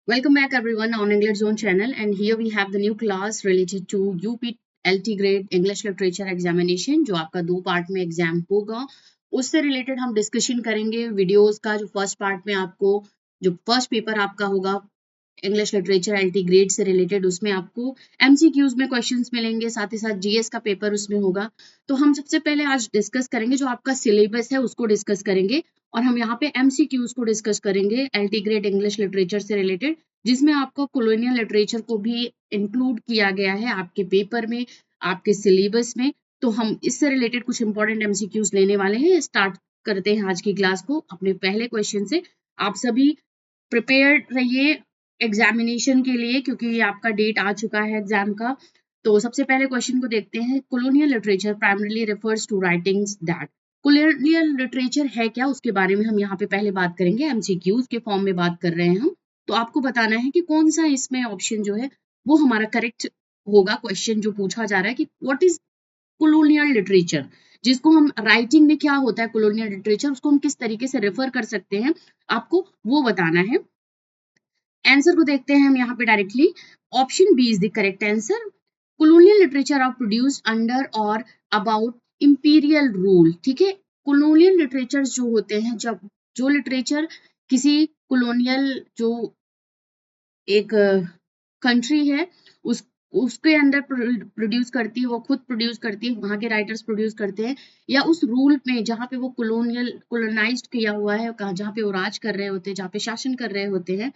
Welcome back everyone on English Zone channel, and here we have the new class related to UP grade English Literature Examination जो आपका 2 part में exam होगा। उससे related हम discussion करेंगे videos का। जो फर्स्ट पार्ट में आपको जो फर्स्ट पेपर आपका होगा इंग्लिश लिटरेचर LT ग्रेड से रिलेटेड, उसमें आपको MCQs में क्वेश्चंस मिलेंगे, साथ ही साथ GS का पेपर उसमें होगा। तो हम सबसे पहले आज डिस्कस करेंगे जो आपका सिलेबस है उसको डिस्कस करेंगे, और हम यहाँ पे MCQs को डिस्कस करेंगे LT ग्रेड इंग्लिश लिटरेचर से रिलेटेड, जिसमें आपको कॉलोनियल लिटरेचर को भी इंक्लूड किया गया है आपके पेपर में, आपके सिलेबस में। तो हम इससे रिलेटेड कुछ इंपॉर्टेंट MCQs लेने वाले हैं। स्टार्ट करते हैं आज की क्लास को अपने पहले क्वेश्चन से। आप सभी प्रिपेयर्ड रहिए एग्जामिनेशन के लिए, क्योंकि ये आपका डेट आ चुका है एग्जाम का। तो सबसे पहले क्वेश्चन को देखते हैं। Colonial literature primarily refers to writings that. Colonial literature है क्या, उसके बारे में हम यहाँ पे पहले बात करेंगे। MCQs के फॉर्म में बात कर रहे हैं हम, तो आपको बताना है कि कौन सा इसमें ऑप्शन जो है वो हमारा करेक्ट होगा। क्वेश्चन जो पूछा जा रहा है कि व्हाट इज कॉलोनियल लिटरेचर, जिसको हम राइटिंग में क्या होता है कॉलोनियल लिटरेचर, उसको हम किस तरीके से रेफर कर सकते हैं, आपको वो बताना है। आंसर को देखते हैं हम यहाँ पे directly. Option B is the correct answer. Colonial literature are produced under or about imperial rule. ठीक है, कॉलोनियल लिटरेचर जो होते हैं, जब जो लिटरेचर किसी कॉलोनियल जो एक कंट्री है उस उसके अंडर प्रोड्यूस करती है, वो खुद प्रोड्यूस करती है, वहां के राइटर्स प्रोड्यूस करते हैं, या उस रूल में जहाँ पे वो कॉलोनाइज्ड किया हुआ है, जहाँ पे वो राज कर रहे होते हैं, जहाँ पे शासन कर रहे होते हैं,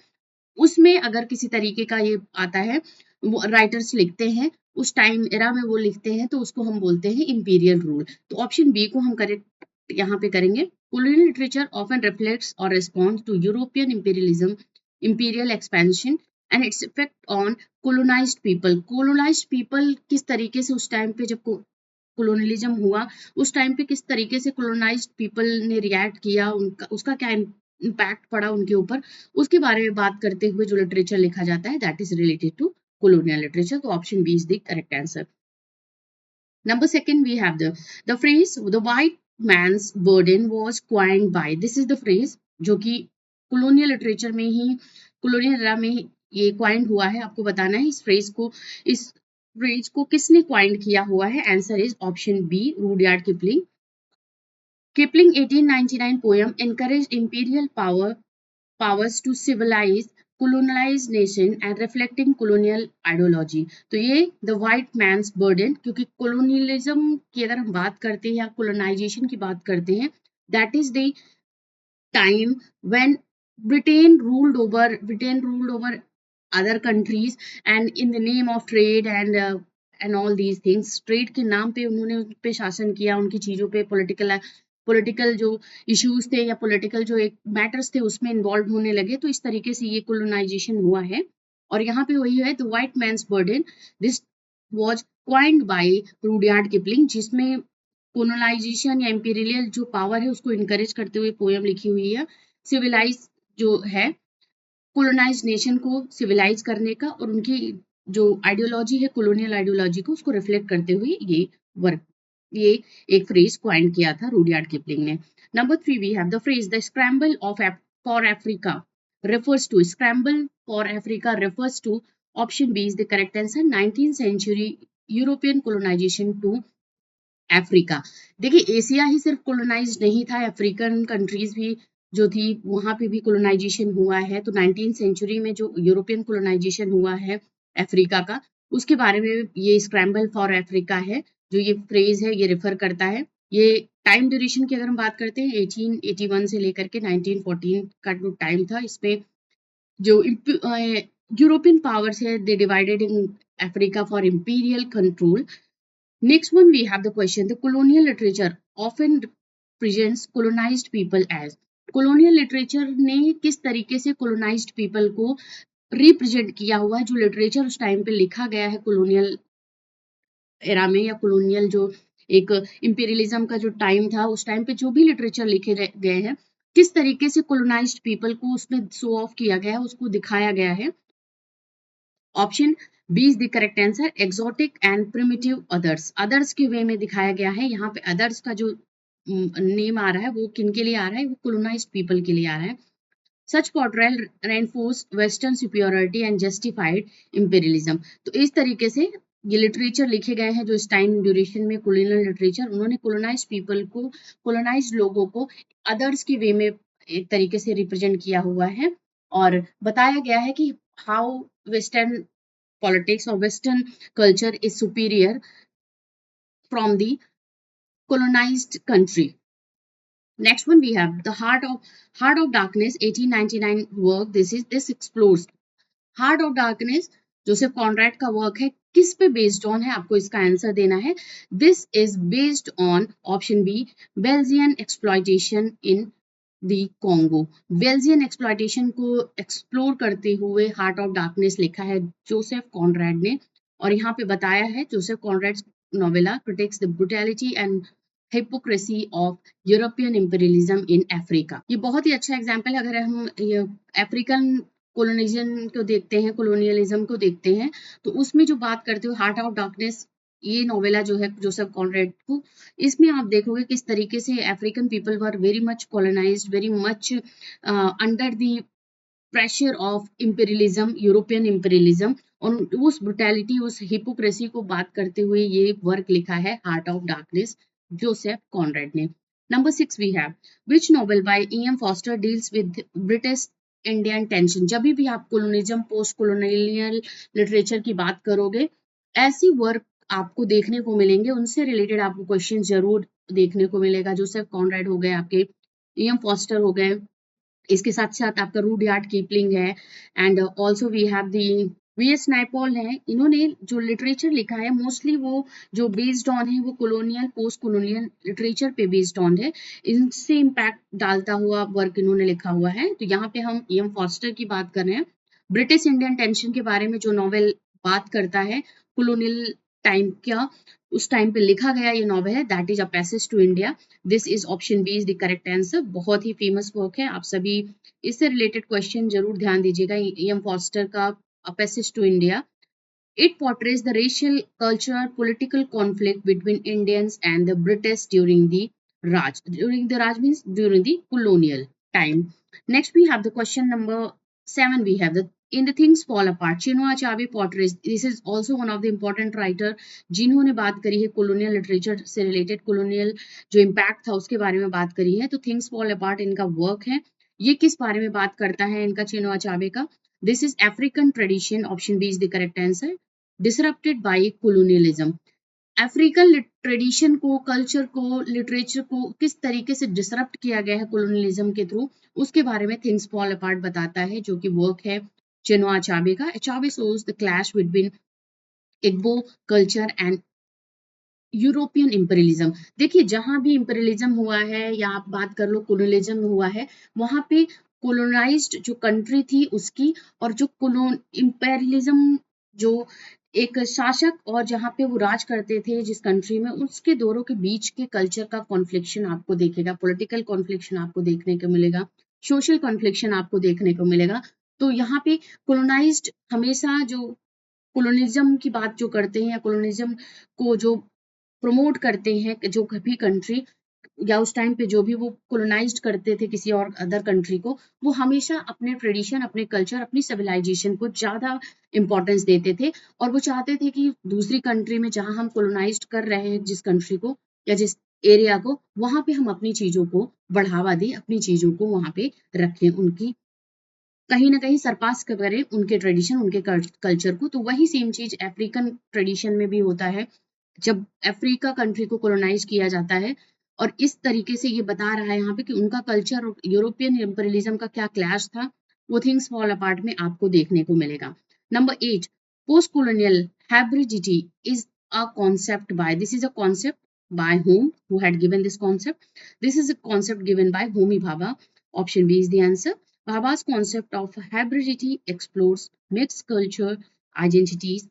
उसमें अगर किसी तरीके का ये आता है, वो राइटर्स लिखते हैं, उस टाइम एरा में वो लिखते हैं, तो उसको हम बोलते हैं इंपीरियल रूल। तो ऑप्शन बी को हम करेक्ट यहाँ पे करेंगे। colonial literature often reflects or responds to European imperialism, imperial expansion and its effect on colonized people। colonized people किस तरीके से उस टाइम पे जब colonialism हुआ, उस टाइम पे किस तरीके से colonized people ने रिएक्ट किया, उनका उसका क्या इम्पैक्ट पड़ा उनके ऊपर, उसके बारे में बात करते हुए जो लिटरेचर लिखा जाता है, that is related to colonial literature। तो option B is the correct answer. Number second, we have the phrase the white man's burden was coined by। This is the phrase जो कि colonial literature में ही, colonial era में ही ये coined हुआ है। आपको बताना है इस phrase को किसने coined किया हुआ है। Answer is option B, Rudyard Kipling. Kipling 1899 poem encouraged imperial powers to civilize colonized nation and reflecting colonial ideology। तो ये द वाइट मैन्स बर्डन, क्योंकि colonialism की अगर हम बात करते हैं या colonization की बात करते हैं, that is the time when Britain ruled over other countries, and in the name of trade and all these things, trade के नाम पे उन्होंने उन पे शासन किया, उनकी चीजों पे पॉलिटिकल जो इश्यूज थे या पॉलिटिकल जो एक मैटर्स थे उसमें इन्वॉल्व होने लगे। तो इस तरीके से ये कोलोनाइजेशन हुआ है, और यहाँ पे वही है the white man's burden. This was coined by Rudyard Kipling, जिसमें कोलोनाइजेशन या इंपीरियल जो पावर है उसको इनकरेज करते हुए पोयम लिखी हुई है। सिविलाइज जो है, कोलोनाइज नेशन को सिविलाइज करने का, और उनकी जो आइडियोलॉजी है कॉलोनियल आइडियोलॉजी को, उसको रिफ्लेक्ट करते हुए ये एक फ्रेज क्वाइन किया था रूडयार्ड किपलिंग ने। Number 3, we have the phrase the scramble for Africa refers to। scramble for Africa refers to। Option B is the correct answer. 19th century European colonization to Africa. देखिए, Asia ही सिर्फ colonize नहीं था, African countries भी जो थी वहां पे भी कोलोनाइजेशन हुआ है। तो 19th सेंचुरी में जो यूरोपियन कोलोनाइजेशन हुआ है अफ्रीका का, उसके बारे में ये स्क्रैम्बल फॉर अफ्रीका है जो ये फ्रेज है, ये रेफर करता है। ये टाइम ड्यूरेशन की अगर हम बात करते हैं, 1881 से लेकर के 1914 का जो टाइम था, इसमें जो यूरोपियन पावर्स है, they divided in Africa for imperial control. Next one, we have the question the colonial literature often presents colonized people as। colonial literature ने किस तरीके से colonized people को रिप्रेजेंट किया हुआ है। जो लिटरेचर उस टाइम पे लिखा गया है colonial एरा में, या colonial जो एक इंपीरियलिज्म का जो टाइम था, उस टाइम पे जो भी लिटरेचर लिखे गए हैं, किस तरीके से colonized people को उसमें शो ऑफ किया गया है, उसको दिखाया गया है। Option B is the correct answer. Exotic and primitive others, others के वे में दिखाया गया है। यहाँ पे अदर्स का जो नेम आ रहा है वो किन के लिए आ रहा है, वो कोलोनाइज्ड पीपल के लिए आ रहा है। Such portrayal reinforced Western superiority and justified imperialism. तो इस तरीके से ये लिटरेचर लिखे गए हैं जो इस टाइम ड्यूरेशन में कोलोनियल लिटरेचर, उन्होंने कोलोनाइज पीपल को, कोलोनाइज लोगों को अदर्स के वे में एक तरीके से रिप्रेजेंट किया हुआ है और बताया गया है कि हाउ वेस्टर्न पॉलिटिक्स और western culture is superior from the colonized country. Next one we have the Heart of Darkness 1899 work. This explores heart of darkness Joseph Conrad का वर्क है, किस पे बेस्ड ऑन है, आपको इसका आंसर देना है. This is based on option B Belgian exploitation in the Congo. Belgian exploitation को एक्सप्लोर करते हुए हार्ट ऑफ डार्कनेस लिखा है जोसेफ कॉनरैड ने और यहाँ पे बताया है Joseph Conrad novella critiques the brutality and hypocrisy of European imperialism in Africa. ये बहुत ही अच्छा एग्जाम्पल है. अगर हम अफ्रीकन कोलोनिज्म को देखते हैं, कोलोनियलिज्म को देखते हैं, तो उसमें जो बात करते हो हार्ट ऑफ डार्कनेस, ये नोवेला जो है जोसेफ कॉनरैड को, इसमें आप देखोगे किस तरीके से African people were very much colonised, very much under the pressure of imperialism, European imperialism, और उस ब्रुटैलिटी, उस हिपोक्रेसी को बात करते हुए ये वर्क लिखा है heart of darkness Joseph Conrad ने. Number 6 we have which novel by E.M. Foster deals with British Indian tension. जब भी आप कोलोनिज्म, पोस्ट कोलोनियल लिटरेचर की बात करोगे, ऐसी वर्क आपको देखने को मिलेंगे, उनसे रिलेटेड आपको क्वेश्चन जरूर देखने को मिलेगा. जोसेफ कॉनरैड हो गए, आपके E.M. फॉस्टर हो गए, इसके साथ साथ आपका रूडयार्ड कीपलिंग है and also we have the V S. Naipaul है. इन्होंने जो लिटरेचर लिखा है मोस्टली वो जो बेस्ड ऑन है वो कोलोनियल, पोस्ट कोलोनियल लिटरेचर पे बेस्ड ऑन है, इनसे इम्पैक्ट डालता हुआ वर्क इन्होंने लिखा हुआ है. तो यहाँ पे हम E.M. फॉस्टर की बात कर रहे हैं. ब्रिटिश इंडियन टेंशन के बारे में जो नॉवेल बात करता है कोलोनियल टाइम का, उस टाइम पे लिखा गया ये नॉवेल है, that is a passage to India. This is option B is the correct answer. बहुत ही फेमस वर्क है, आप सभी इससे रिलेटेड क्वेश्चन जरूर ध्यान दीजिएगा. E.M. फॉस्टर का A Passage to India. It portrays the racial, cultural, political conflict between Indians and the British during the Raj. During the Raj means during the colonial time. Next we have the question number 7. We have the In the Things Fall Apart. Chinua Achebe portrays. This is also one of the important writer जिन्होंने बात करी है colonial literature से related, colonial जो impact था उसके बारे में बात करी है. तो Things Fall Apart इनका work है. ये किस बारे में बात करता है इनका, चिनुआ अचाबे का? This is African tradition. Option B is the correct answer. Disrupted by colonialism. African tradition को, कल्चर को, लिटरेचर को किस तरीके से डिसरप्ट किया गया है कोलोनियलिज्म के थ्रू, उसके बारे में थिंग्स फॉल अपार्ट बताता है, जो कि वर्क है चिनुआ अचाबे का. अचाबे shows the clash between Igbo culture and European imperialism. देखिए जहां भी इंपीरियलिज्म हुआ है या आप बात कर लो कोलोनियलिज्म हुआ है, वहां पे कोलोनाइज्ड जो कंट्री थी उसकी और जो इंपीरियलिज्म जो एक शासक और जहां पे वो राज करते थे जिस कंट्री में, उसके दोनों के बीच के कल्चर का कॉन्फ्लिक्शन आपको देखेगा, पॉलिटिकल कॉन्फ्लिक्शन आपको देखने को मिलेगा, सोशल कॉन्फ्लिक्शन आपको देखने को मिलेगा. तो यहाँ पे कोलोनाइज्ड हमेशा जो कोलोनिज्म की बात जो करते हैं या कोलोनिज्म को जो प्रमोट करते हैं, जो भी कंट्री या उस टाइम पे जो भी वो कोलोनाइज्ड करते थे किसी और अदर कंट्री को, वो हमेशा अपने ट्रेडिशन, अपने कल्चर, अपनी सिविलाइजेशन को ज्यादा इंपॉर्टेंस देते थे और वो चाहते थे कि दूसरी कंट्री में जहां हम कोलोनाइज्ड कर रहे हैं जिस कंट्री को या जिस एरिया को, वहां पे हम अपनी चीजों को बढ़ावा दें, अपनी चीजों को वहां पे रखें, उनकी कहीं ना कहीं सरपास करें उनके ट्रेडिशन, उनके कल्चर को. तो वही सेम चीज अफ्रीकन ट्रेडिशन में भी होता है. जब अफ्रीका कंट्री को कोलोनाइज किया जाता है और इस तरीके से ये बता रहा है यहाँ पे कि उनका कल्चर और यूरोपियन इंपीरियलिज्म का क्या क्लैश था, वो थिंग्स फॉल अपार्ट में आपको देखने को मिलेगा. Number 8, post colonial hybridity is a concept bye, this is a concept by whom, who had given this concept? This is a concept given by Homi Bhabha. Option B is the answer. Bhabha's concept of hybridity explores mixed culture identities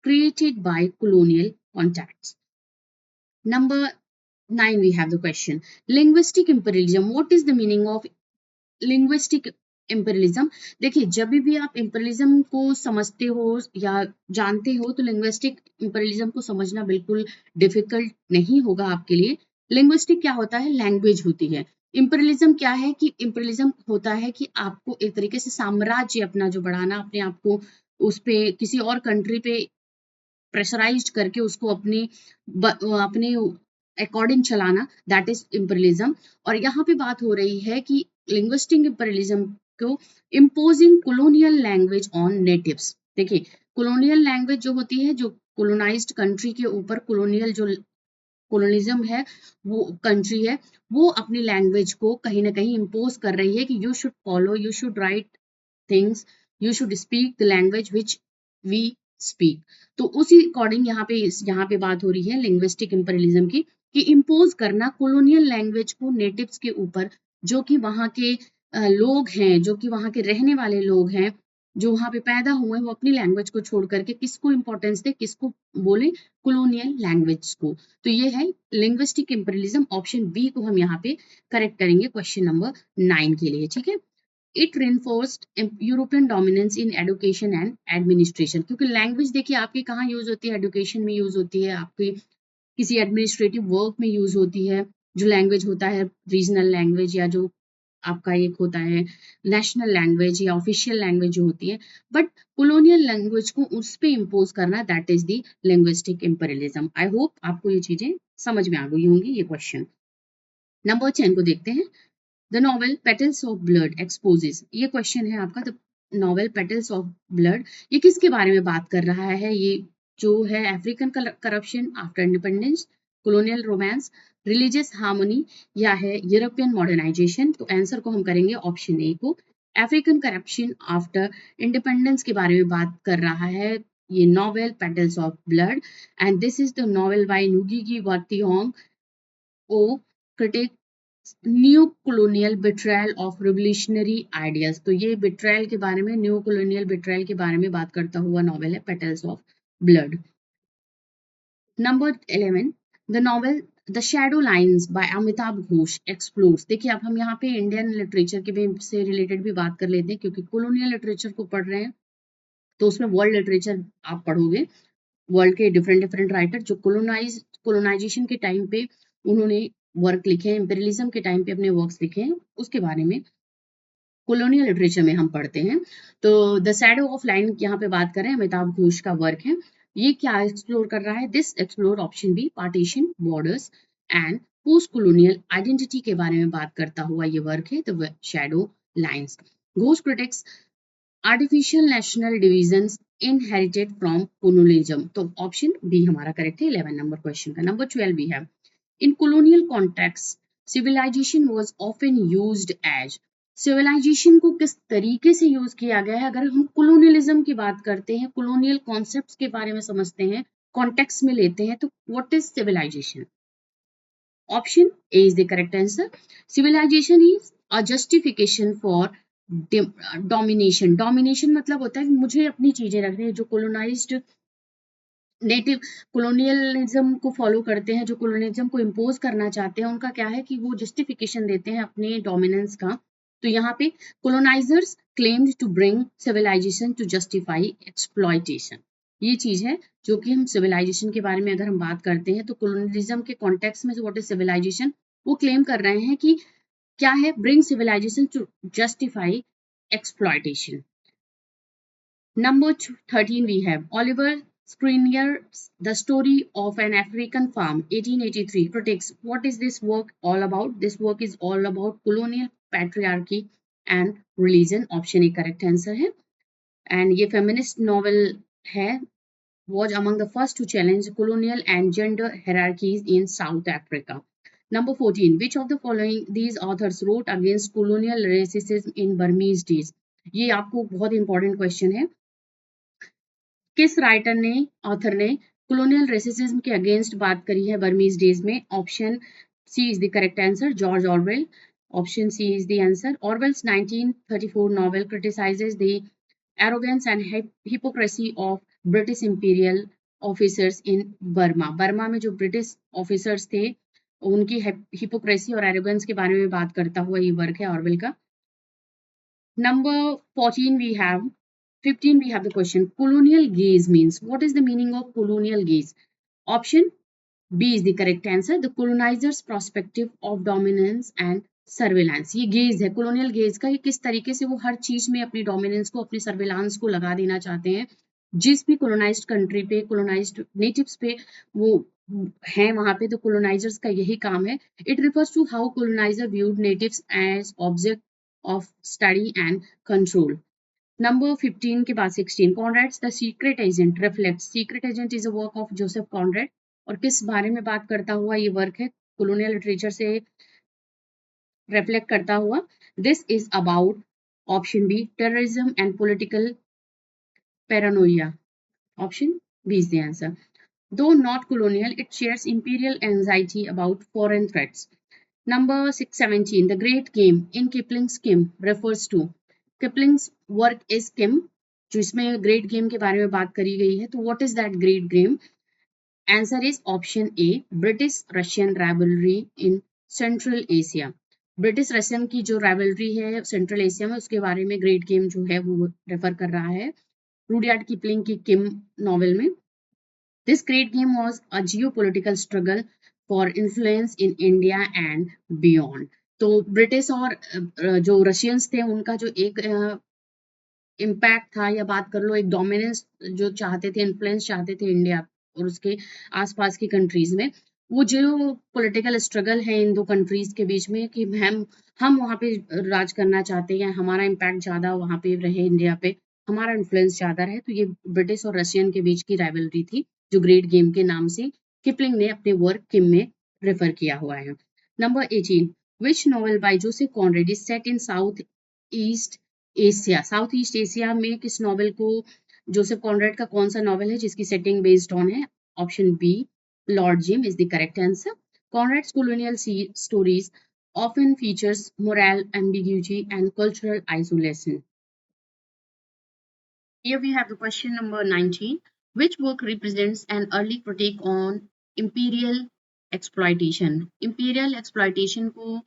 created by colonial contacts. Number 9 we have the question. Linguistic imperialism. What is the meaning of linguistic imperialism? देखिए जब भी आप imperialism को समझते हो या जानते हो तो linguistic imperialism को समझना बिल्कुल डिफिकल्ट नहीं होगा आपके लिए. linguistic क्या होता है? लैंग्वेज होती है. इम्पीरियलिज्म क्या है कि इम्पीरियलिज्म होता है कि आपको एक तरीके से साम्राज्य अपना जो बढ़ाना, अपने आप को उस पे किसी और कंट्री पे प्रेशराइज्ड करके उसको अपने अकॉर्डिंग चलाना, दैट इज इम्पीरियलिज्म। और यहाँ पे बात हो रही है कि लिंग्विस्टिक इम्पीरियलिज्म को imposing colonial language on natives. देखिए, कॉलोनियल लैंग्वेज जो होती है, जो कॉलोनाइज्ड कंट्री के ऊपर कॉलोनियल जो कॉलोनिज्म है, वो कंट्री है, वो अपनी लैंग्वेज को कहीं ना कहीं इम्पोज कर रही है कि you should follow, you should write things, you should speak the language which we speak. तो उसी अकॉर्डिंग यहाँ पे बात हो रही है लिंग्विस्टिक इम्पीरियलिज्म की, कि इम्पोज करना कॉलोनियल लैंग्वेज को नेटिव्स के ऊपर, जो कि वहाँ के लोग हैं, जो कि वहाँ के रहने वाले लोग हैं, जो वहाँ पे पैदा हुए, वो अपनी लैंग्वेज को छोड़ करके किसको इंपॉर्टेंस दे, किसको बोले, कॉलोनियल लैंग्वेज को। तो ये है लिंग्विस्टिक इम्पीरियलिज्म। ऑप्शन बी को हम यहाँ पे करेक्ट करेंगे क्वेश्चन नंबर 9 के लिए, ठीक है। It reinforced European dominance in education and administration, क्योंकि लैंग्वेज देखिए आपकी कहाँ यूज होती है, एडुकेशन में यूज होती है, आपकी किसी एडमिनिस्ट्रेटिव वर्क में यूज होती है। जो लैंग्वेज होता है रीजनल लैंग्वेज, या जो आपका एक होता है नेशनल लैंग्वेज या ऑफिशियल लैंग्वेज जो होती है, बट कॉलोनियल लैंग्वेज को उस पे इम्पोज करना, that is the linguistic imperialism. I hope आपको ये चीजें समझ में आ गई होंगी। ये क्वेश्चन नंबर 10 को देखते हैं। The novel petals of blood exposes, ये क्वेश्चन है आपका। The novel petals of blood, ये किसके बारे में बात कर रहा है? ये जो है African corruption after independence, colonial romance, religious harmony, या है यूरोपियन मॉडर्नाइजेशन। तो आंसर को हम करेंगे ऑप्शन ए को, अफ्रीकन करप्शन आफ्टर इंडिपेंडेंस के बारे में बात कर रहा है ये novel petals of blood. And this is the novel by Ngugi wa Thiong'o critique neo colonial betrayal of revolutionary ideas. तो ये बिट्रायल के बारे में, न्यू कॉलोनियल बिट्रायल के बारे में बात करता हुआ नॉवेल है petals of blood. Number 11, the novel the shadow lines by Amitabh Ghosh explores. देखिए, अब हम यहाँ पे इंडियन लिटरेचर के भी से रिलेटेड भी बात कर लेते हैं, क्योंकि कॉलोनियल लिटरेचर को पढ़ रहे हैं तो उसमें वर्ल्ड लिटरेचर आप पढ़ोगे। वर्ल्ड के डिफरेंट डिफरेंट राइटर जो कोलोनाइजेशन के टाइम पे उन्होंने वर्क लिखे हैं, इंपीरियलिज्म के टाइम पे अपने वर्क्स लिखे हैं, उसके बारे में कॉलोनियल लिटरेचर में हम पढ़ते हैं। तो द शैडो ऑफ लाइन यहाँ पे बात कर रहे हैं, अमिताभ घोष का वर्क है। ये क्या एक्सप्लोर कर रहा है? This explore option B partition, borders and post colonial identity के बारे में बात करता हुआ ये वर्क है, the shadow lines. Ghosh critics artificial national divisions inherited from colonialism। तो ऑप्शन बी हमारा करेक्ट है 11 नंबर क्वेश्चन का। नंबर 12 भी है, in colonial context civilization was often used as। Civilization को किस तरीके से यूज किया गया है? अगर हम कोलोनियलिज्म की बात करते हैं, कोलोनियल कॉन्सेप्ट्स के बारे में समझते हैं, कॉन्टेक्स्ट में लेते हैं, तो what is civilization? Option A is the correct answer. Civilization is a justification for domination. Domination मतलब होता है कि मुझे अपनी चीजें रखनी है। जो कोलोनाइज्ड नेटिव कोलोनियलिज्म को फॉलो करते हैं, जो कोलोनियलिज्म को इम्पोज करना चाहते हैं, उनका क्या है कि वो जस्टिफिकेशन देते हैं अपने डोमिनेंस का। तो यहाँ पे colonisers claimed to bring civilisation to justify exploitation. ये चीज है जो कि हम सिविलाइजेशन के बारे में अगर हम बात करते हैं, तो कोलोनियलिज्म के कॉन्टेक्स्ट में व्हाट इज सिविलाइजेशन, वो क्लेम कर रहे हैं कि क्या है, bring civilisation to justify exploitation. Number 13 we have Oliver Skriniar's The Story of an African Farm 1883 protects. What is this work all about? This work is all about colonial patriarchy and religion. Option A correct answer है। And ये feminist novel है, was among the first to challenge colonial and gender hierarchies in South Africa. Number 14, which of the following these authors wrote against colonial racism in Burmese days? ये आपको बहुत important question है। किस writer ने, author ने colonial racism के against बात करी है बर्मीज डेज में? Option C is the correct answer, George Orwell. Option C is the answer. Orwell's 1934 novel criticizes the arrogance and hypocrisy of British imperial officers in Burma. Burma में जो British officers थे, उनकी hypocrisy और arrogance के बारे में बात करता हुआ ये वर्क है ऑरवेल का। Number 14 we have 15 we have the question colonial gaze means. What is the meaning of colonial gaze? Option B is the correct answer. The colonizer's perspective of dominance and surveillance, ये gauge है colonial gauge का, ये किस तरीके से वो हर चीज में अपनी डोमिनेंस को, अपनी सर्वेलांस को लगा देना चाहते हैं जिस भी कॉलोनाइज्ड कंट्री पे, कॉलोनाइज्ड नेटिव्स पे वो हैं वहां पे, तो कॉलोनाइजर्स का यही काम है. It refers to how coloniser viewed natives as object of study and control. Number 15 के बाद 16, Conrad's the secret agent reflects. Secret agent is a work of Joseph Conrad. और किस बारे में बात करता हुआ ये वर्क है, कॉलोनियल लिटरेचर से रिफ्लेक्ट करता हुआ. This is about option B terrorism and political paranoia. Option B is the answer. Though not colonial, it shares imperial anxiety about foreign threats. Number 617, The Great Game in Kipling's Kim refers to. Kipling's work is Kim, जो इसमें great game के बारे में बात करी गई है. तो what is that great game? Answer is option A, British Russian rivalry in central Asia. British Russian की जो राइवलरी है सेंट्रल एशिया में, उसके बारे में ग्रेट गेम जो है वो रेफर कर रहा है रूडयार्ड किपलिंग की किम नॉवेल में. This great game was a geopolitical struggle for influence in India and beyond. तो ब्रिटिश और जो रशियंस थे उनका जो एक इम्पैक्ट था, या बात कर लो एक डोमिनेंस जो चाहते थे, इन्फ्लुएंस चाहते थे इंडिया और उसके आसपास की कंट्रीज में, वो जो पॉलिटिकल स्ट्रगल है इन दो कंट्रीज के बीच में कि हम वहाँ पे राज करना चाहते हैं, हमारा इम्पैक्ट ज्यादा वहाँ पे रहे इंडिया पे, हमारा इन्फ्लुएंस ज्यादा रहे. तो ये ब्रिटिश और रशियन के बीच की राइवलरी थी जो ग्रेट गेम के नाम से किपलिंग ने अपने वर्क किम में रेफर किया हुआ है. Number 18, which novel by Joseph Conrad is set in south east Asia. South east Asia में किस नॉवेल को, जोसेफ कॉनरेड का कौन सा नॉवेल है जिसकी सेटिंग बेस्ड ऑन है? Option B Lord Jim is the correct answer. Conrad's colonial stories often features moral ambiguity and cultural isolation. Here we have the question number 19. Which work represents an early critique on imperial exploitation? Imperial exploitation को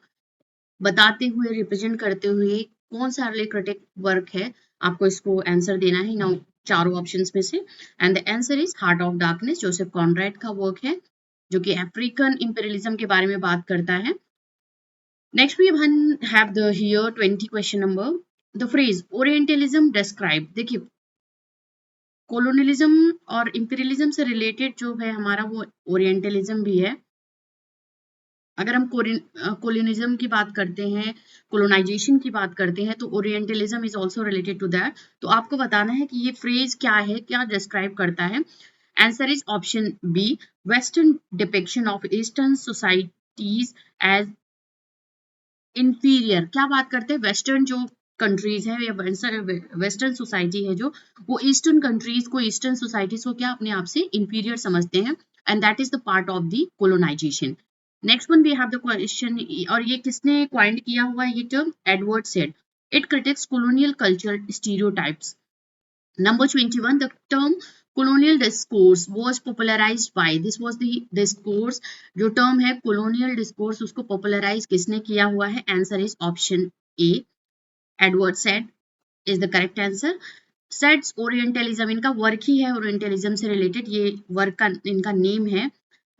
बताते हुए, represent करते हुए कौन सा early critic work है? आपको इसको आंसर देना है ना चारों ऑप्शंस में से. And the answer is heart of darkness. Joseph Conrad का वर्क है जो कि अफ्रीकन इंपीरियलिज्म के बारे में बात करता है. Next we have the here 20 question number. The phrase orientalism describe. देखिए कोलोनियलिज्म और इंपीरियलिज्म से रिलेटेड जो है हमारा वो ओरिएंटलिज्म भी है. अगर हम कोलोनिज्म की बात करते हैं, कोलोनाइजेशन की बात करते हैं, तो orientalism is also related to that. तो आपको बताना है कि ये फ्रेज क्या है, क्या डिस्क्राइब करता है. Answer is option B, western depiction of eastern societies as inferior. क्या बात करते हैं? वेस्टर्न जो कंट्रीज है या वेस्टर्न सोसाइटी है जो, वो ईस्टर्न कंट्रीज को, ईस्टर्न सोसाइटीज को क्या अपने आप से इंफीरियर समझते हैं, and that is the part of the colonization. Next one we have the question, और ये किसने क्वाइंट किया हुआ है ये term? Edward Said. It critics colonial culture stereotypes. Number 21, the term colonial discourse was popularized by. This was the discourse. जो term है colonial discourse, उसको popularize किसने किया हुआ है? Answer is option A. Edward Said is the correct answer. Said's Orientalism, इनका work ही है orientalism से रिलेटेड. ये वर्क का इनका नेम है.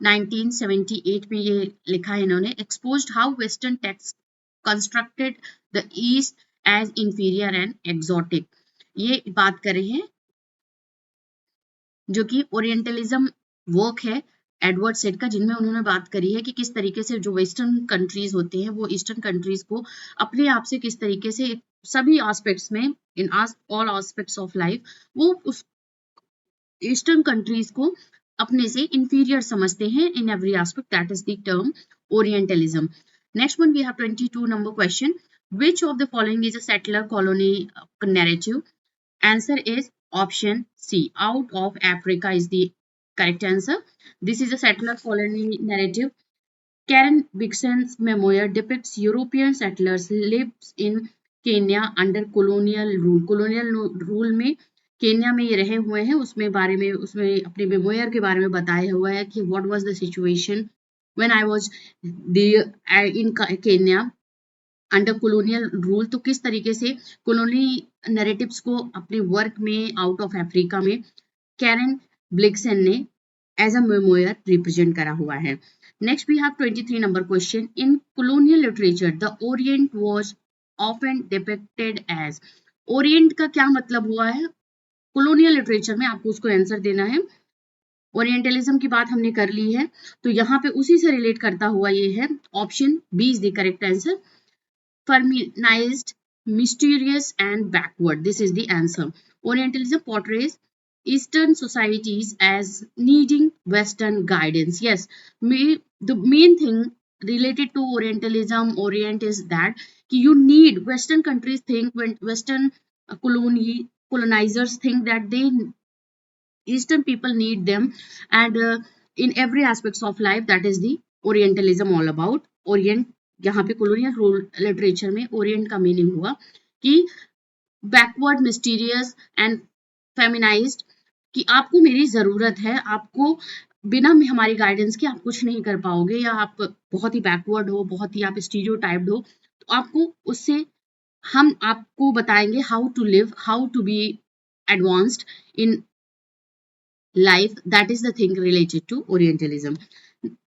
1978 में ये लिखा है इन्होंने. Exposed how Western texts constructed the East as inferior and exotic. ये बात कर रहे हैं जो कि ओरिएंटलिज्म वर्क है एडवर्ड सेड का, जिनमें उन्होंने बात करी है कि किस तरीके से जो वेस्टर्न कंट्रीज होते हैं वो ईस्टर्न कंट्रीज को अपने आप से किस तरीके से सभी एस्पेक्ट्स में, in all aspects of life, वो उस ईस्टर्न कंट्रीज को अपने से इंफीरियर समझते हैं in every aspect. That is the term orientalism. Next one we have 22 number question. Which of the following is a settler colony narrative? Answer is option C. Out of Africa is the correct answer. This is a settler colony narrative. Karen Bixen's memoir depicts European settlers lives in Kenya under colonial rule. Colonial rule में Kenya में ये रहे हुए हैं, उसमें बारे में, उसमें अपने मेमोयर के बारे में बताया हुआ है कि what was the situation when I was in Kenya under colonial rule. तो किस तरीके से कोलोनी नैरेटिव्स को अपने वर्क में आउट ऑफ अफ्रीका में कैरन ब्लिक्सन ने एज अ मेमोयर रिप्रेजेंट करा हुआ है। Next we have 23 number question. In colonial literature the orient was often depicted as। Orient का क्या मतलब हुआ है colonial literature में, आपको उसको आंसर देना है। ओरिएंटलिज्म की बात हमने कर ली है, तो यहाँ पे उसी से रिलेट करता हुआ ये है, option B is the correct answer. Feminized, mysterious and backward, this is the answer. Orientalism portrays Eastern societies as needing Western guidance. Yes, the main thing related to Orientalism, Orient, is that you need Western countries think, when Western colonizers think that they Eastern people need them, and in every aspects of life, that is the Orientalism all about. Orient, यहाँ पे colonial literature में Orient का meaning हुआ कि backward, mysterious and feminized, कि आपको मेरी जरूरत है, आपको बिना हमारी गाइडेंस के आप कुछ नहीं कर पाओगे, या आप बहुत ही बैकवर्ड हो, बहुत ही आप स्टीरियोटाइप्ड हो, तो आपको उससे हम आपको बताएंगे how to live, how to be advanced in life. That is the thing related to Orientalism.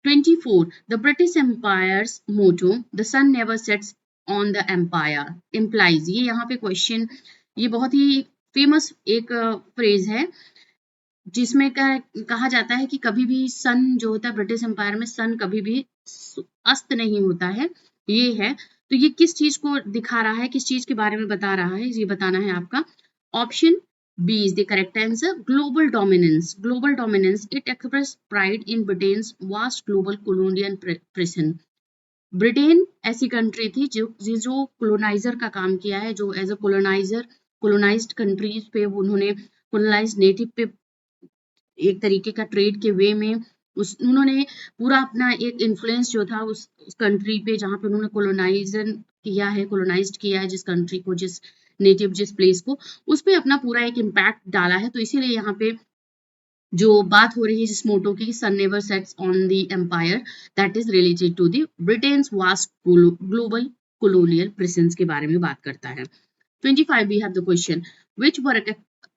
24. The British Empire's motto, the sun never sets on the empire, implies। ये यहाँ पे क्वेश्चन, ये बहुत ही फेमस एक फ्रेज है जिसमें कहा जाता है कि कभी भी सन जो होता है ब्रिटिश एम्पायर में, सन कभी भी अस्त नहीं होता है। ये है, तो ये किस चीज को दिखा रहा है, किस चीज के बारे में बता रहा है, ये बताना है आपका। Option B is the correct answer. Global dominance. Global dominance. It expressed pride in Britain's vast global colonial presence. Britain ऐसी कंट्री थी जो कोलोनाइजर का काम किया है, जो as a coloniser colonised countries पे उन्होंने, कोलोनाइज्ड नेटिव पे एक तरीके का ट्रेड के वे में उन्होंने पूरा अपना एक इन्फ्लुएंस जो था उस कंट्री पे, जहाँ पे उन्होंने कोलोनाइजन किया है, कोलोनाइज्ड किया है जिस कंट्री को, जिस नेटिव जिस प्लेस को, उस पे अपना पूरा एक इम्पैक्ट डाला है। तो इसीलिए यहाँ पे जो बात हो रही है जिस मोटो की, sun never sets on the empire, that is related to the Britain's vast global colonial presence के बारे में बात करता है। 25 we have the question, which work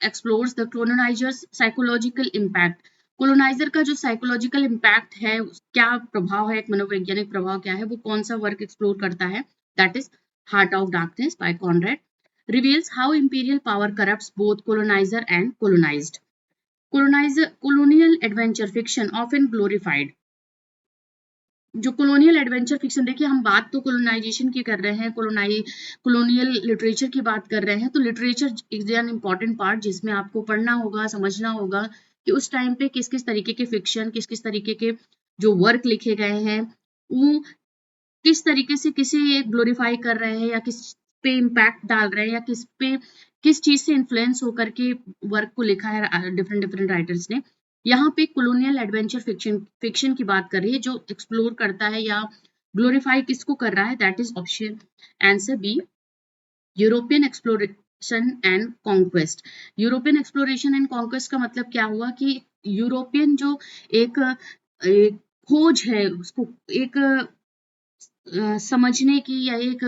explores the colonizer's psychological impact। colonizer का जो psychological impact है, क्या प्रभाव है, एक मनोवैज्ञानिक प्रभाव क्या है, वो कौन सा वर्क एक्सप्लोर करता है, that is Heart of Darkness by Conrad, reveals how imperial power corrupts both colonizer and colonized। colonial adventure fiction often glorified। जो colonial adventure fiction, देखिए हम बात तो colonization की कर रहे हैं, colonial literature की बात कर रहे हैं, तो literature is an important part जिसमें आपको पढ़ना होगा, समझना होगा कि उस टाइम पे किस किस तरीके के फिक्शन, किस किस तरीके के जो वर्क लिखे गए हैं, वो किस तरीके से किसे ग्लोरीफाई कर रहे हैं, या किस पे इम्पैक्ट डाल रहे हैं, या किस चीज से इन्फ्लुएंस होकर के वर्क को लिखा है डिफरेंट डिफरेंट राइटर्स ने। यहाँ पे colonial एडवेंचर फिक्शन की बात कर रही है, जो एक्सप्लोर करता है या ग्लोरीफाई किसको कर रहा है, that is option answer B, European exploration and conquest. European exploration and conquest का मतलब क्या हुआ कि यूरोपियन जो एक खोज है, उसको एक समझने की, या एक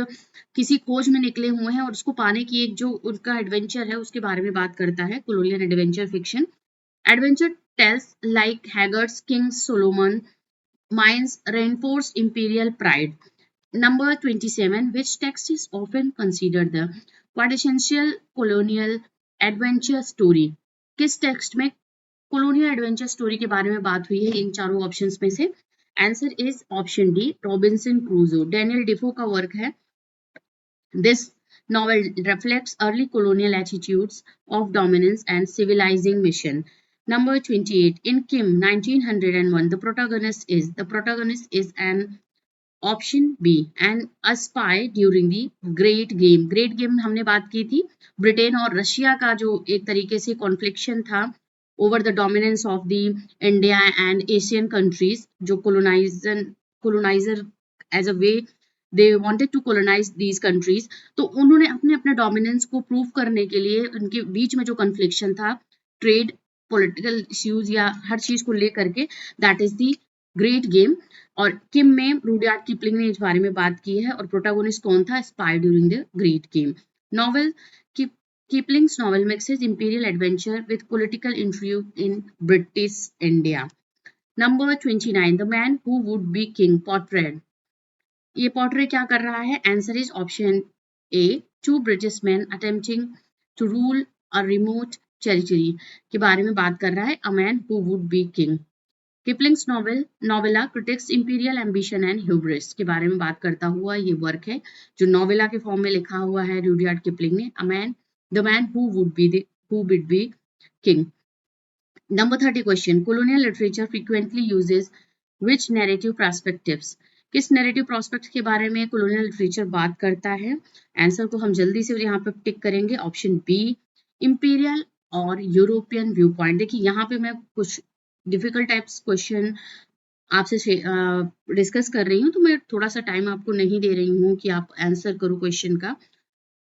किसी खोज में निकले हुए हैं और उसको पाने की एक जो उनका एडवेंचर है, उसके बारे में बात करता है colonial adventure fiction. Adventure tales like Haggard's King Solomon Mines reinforce imperial pride. Number 27. Which text is often considered the quintessential colonial adventure story? किस टेक्स्ट में colonial adventure story के बारे में बात हुई है इन चारों ऑप्शंस में से? Answer is option D, Robinson क्रूजो। डेनियल डिफो का वर्क है। This novel reflects early colonial attitudes of dominance and civilizing mission. Number 28. In Kim 1901, the protagonist is an option B and a spy during the great game. Great game हमने बात की थी, Britain और Russia का जो एक तरीके से कॉन्फ्लिक्शन था over the dominance of the India and Asian countries, जो coloniser as a way they wanted to colonise these countries, तो उन्होंने अपने अपने डोमिनेंस को प्रूव करने के लिए उनके बीच में जो कॉन्फ्लिक्शन था, ट्रेड, पॉलिटिकल इश्यूज या हर चीज को लेकर के, that is the great game. और किम में रूडयार्ड किपलिंग ने इस बारे में बात की है, और प्रोटोगोनिस्ट कौन था, spy during the great game. Novel Kipling's novel mixes imperial adventure with political intrigue in British India. Number 29, the man who would be king portrait. ये पोर्ट्रेट क्या कर रहा है? Answer is option A, two British man attempting to rule a remote territory के बारे में बात कर रहा है, a man who would be king. Kipling's novella critiques imperial ambition and hubris के बारे में बात करता हुआ ये वर्क है, जो नोवेला के फॉर्म में लिखा हुआ है रुडयार्ड किपलिंग ने, the man who would be king. Number 30 question. Colonial literature frequently uses which narrative perspectives? किस narrative perspective के बारे में colonial literature बात करता है? आंसर को हम जल्दी से यहाँ पे टिक करेंगे। ऑप्शन बी, imperial और यूरोपियन व्यू पॉइंट। देखिए यहाँ पे मैं कुछ डिफिकल्ट टाइप्स क्वेश्चन आपसे डिस्कस कर रही हूँ, तो मैं थोड़ा सा टाइम आपको नहीं दे रही हूँ कि आप आंसर करो क्वेश्चन का।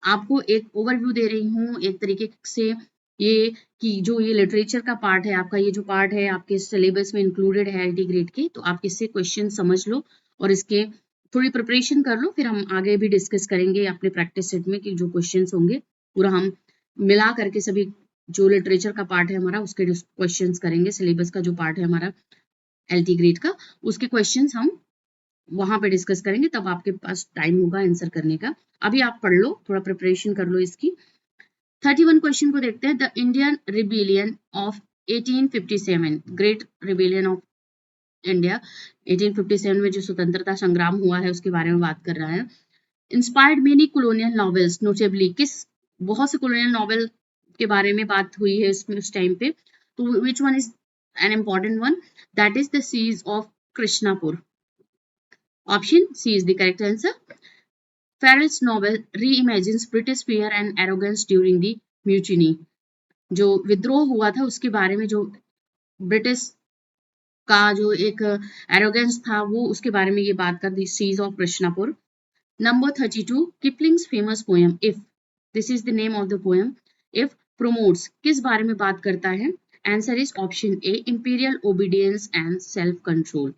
आपको एक ओवरव्यू दे रही हूँ एक तरीके से, ये कि जो ये लिटरेचर का पार्ट है आपका, ये जो पार्ट है आपके सिलेबस में इंक्लूडेड है एलटी ग्रेड के, तो आप इससे क्वेश्चन समझ लो और इसके थोड़ी प्रिपरेशन कर लो, फिर हम आगे भी डिस्कस करेंगे अपने प्रैक्टिस सेट में कि जो क्वेश्चंस होंगे पूरा हम मिला करके सभी जो लिटरेचर का पार्ट है हमारा उसके क्वेश्चंस करेंगे। सिलेबस का जो पार्ट है हमारा एलटी ग्रेड का, उसके क्वेश्चंस हम वहां पे डिस्कस करेंगे, तब आपके पास टाइम होगा आंसर करने का। अभी आप पढ़ लो, थोड़ा प्रिपरेशन कर लो इसकी। 31 क्वेश्चन को देखते हैं। The Indian rebellion of 1857, great rebellion of India 1857 में जो स्वतंत्रता संग्राम हुआ है उसके बारे में बात कर रहा है। Inspired many colonial novels, notably किस बहुत से colonial नॉवल के बारे में बात हुई है इसमें उस टाइम पे, तो which one is an important one? That is the siege of Krishnapur. Option C is the correct answer. Farrell's novel reimagines British fear and arrogance during the mutiny. जो विद्रोह हुआ था उसके बारे में, जो ब्रिटिश का जो एक एरोगेंस था वो उसके बारे में ये बात कर दी, siege of Krishnapur. Number 32, Kipling's famous poem if, this is the name of the poem. If promotes किस बारे में बात करता है? Answer is option A, imperial obedience and self control.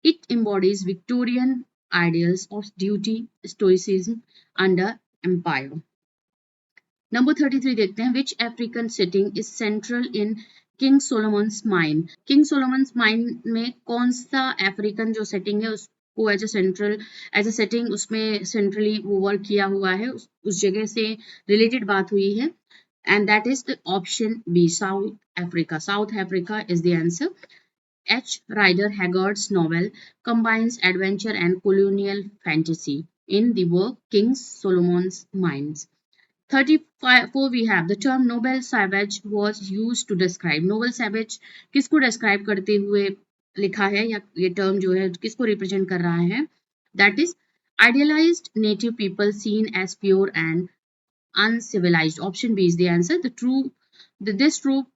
It embodies Victorian ideals of duty, stoicism under empire. Number 33 देखते हैं, which African setting is central in King Solomon's Mine? King Solomon's Mine में कौन सा African जो setting है उसको as a setting उसमें centrally वो वर्क किया हुआ है, उस जगह से रिलेटेड बात हुई है, and that is the option B, South Africa. South Africa is the answer. H. Rider Haggard's novel combines adventure and colonial fantasy in the work King Solomon's Mines. 34 we have the term Noble Savage was used to describe. Noble Savage किसको describe करते हुए लिखा है, या ये term जो है किसको represent कर रहा है? That is idealized native people seen as pure and uncivilized. Option B is the answer. This trope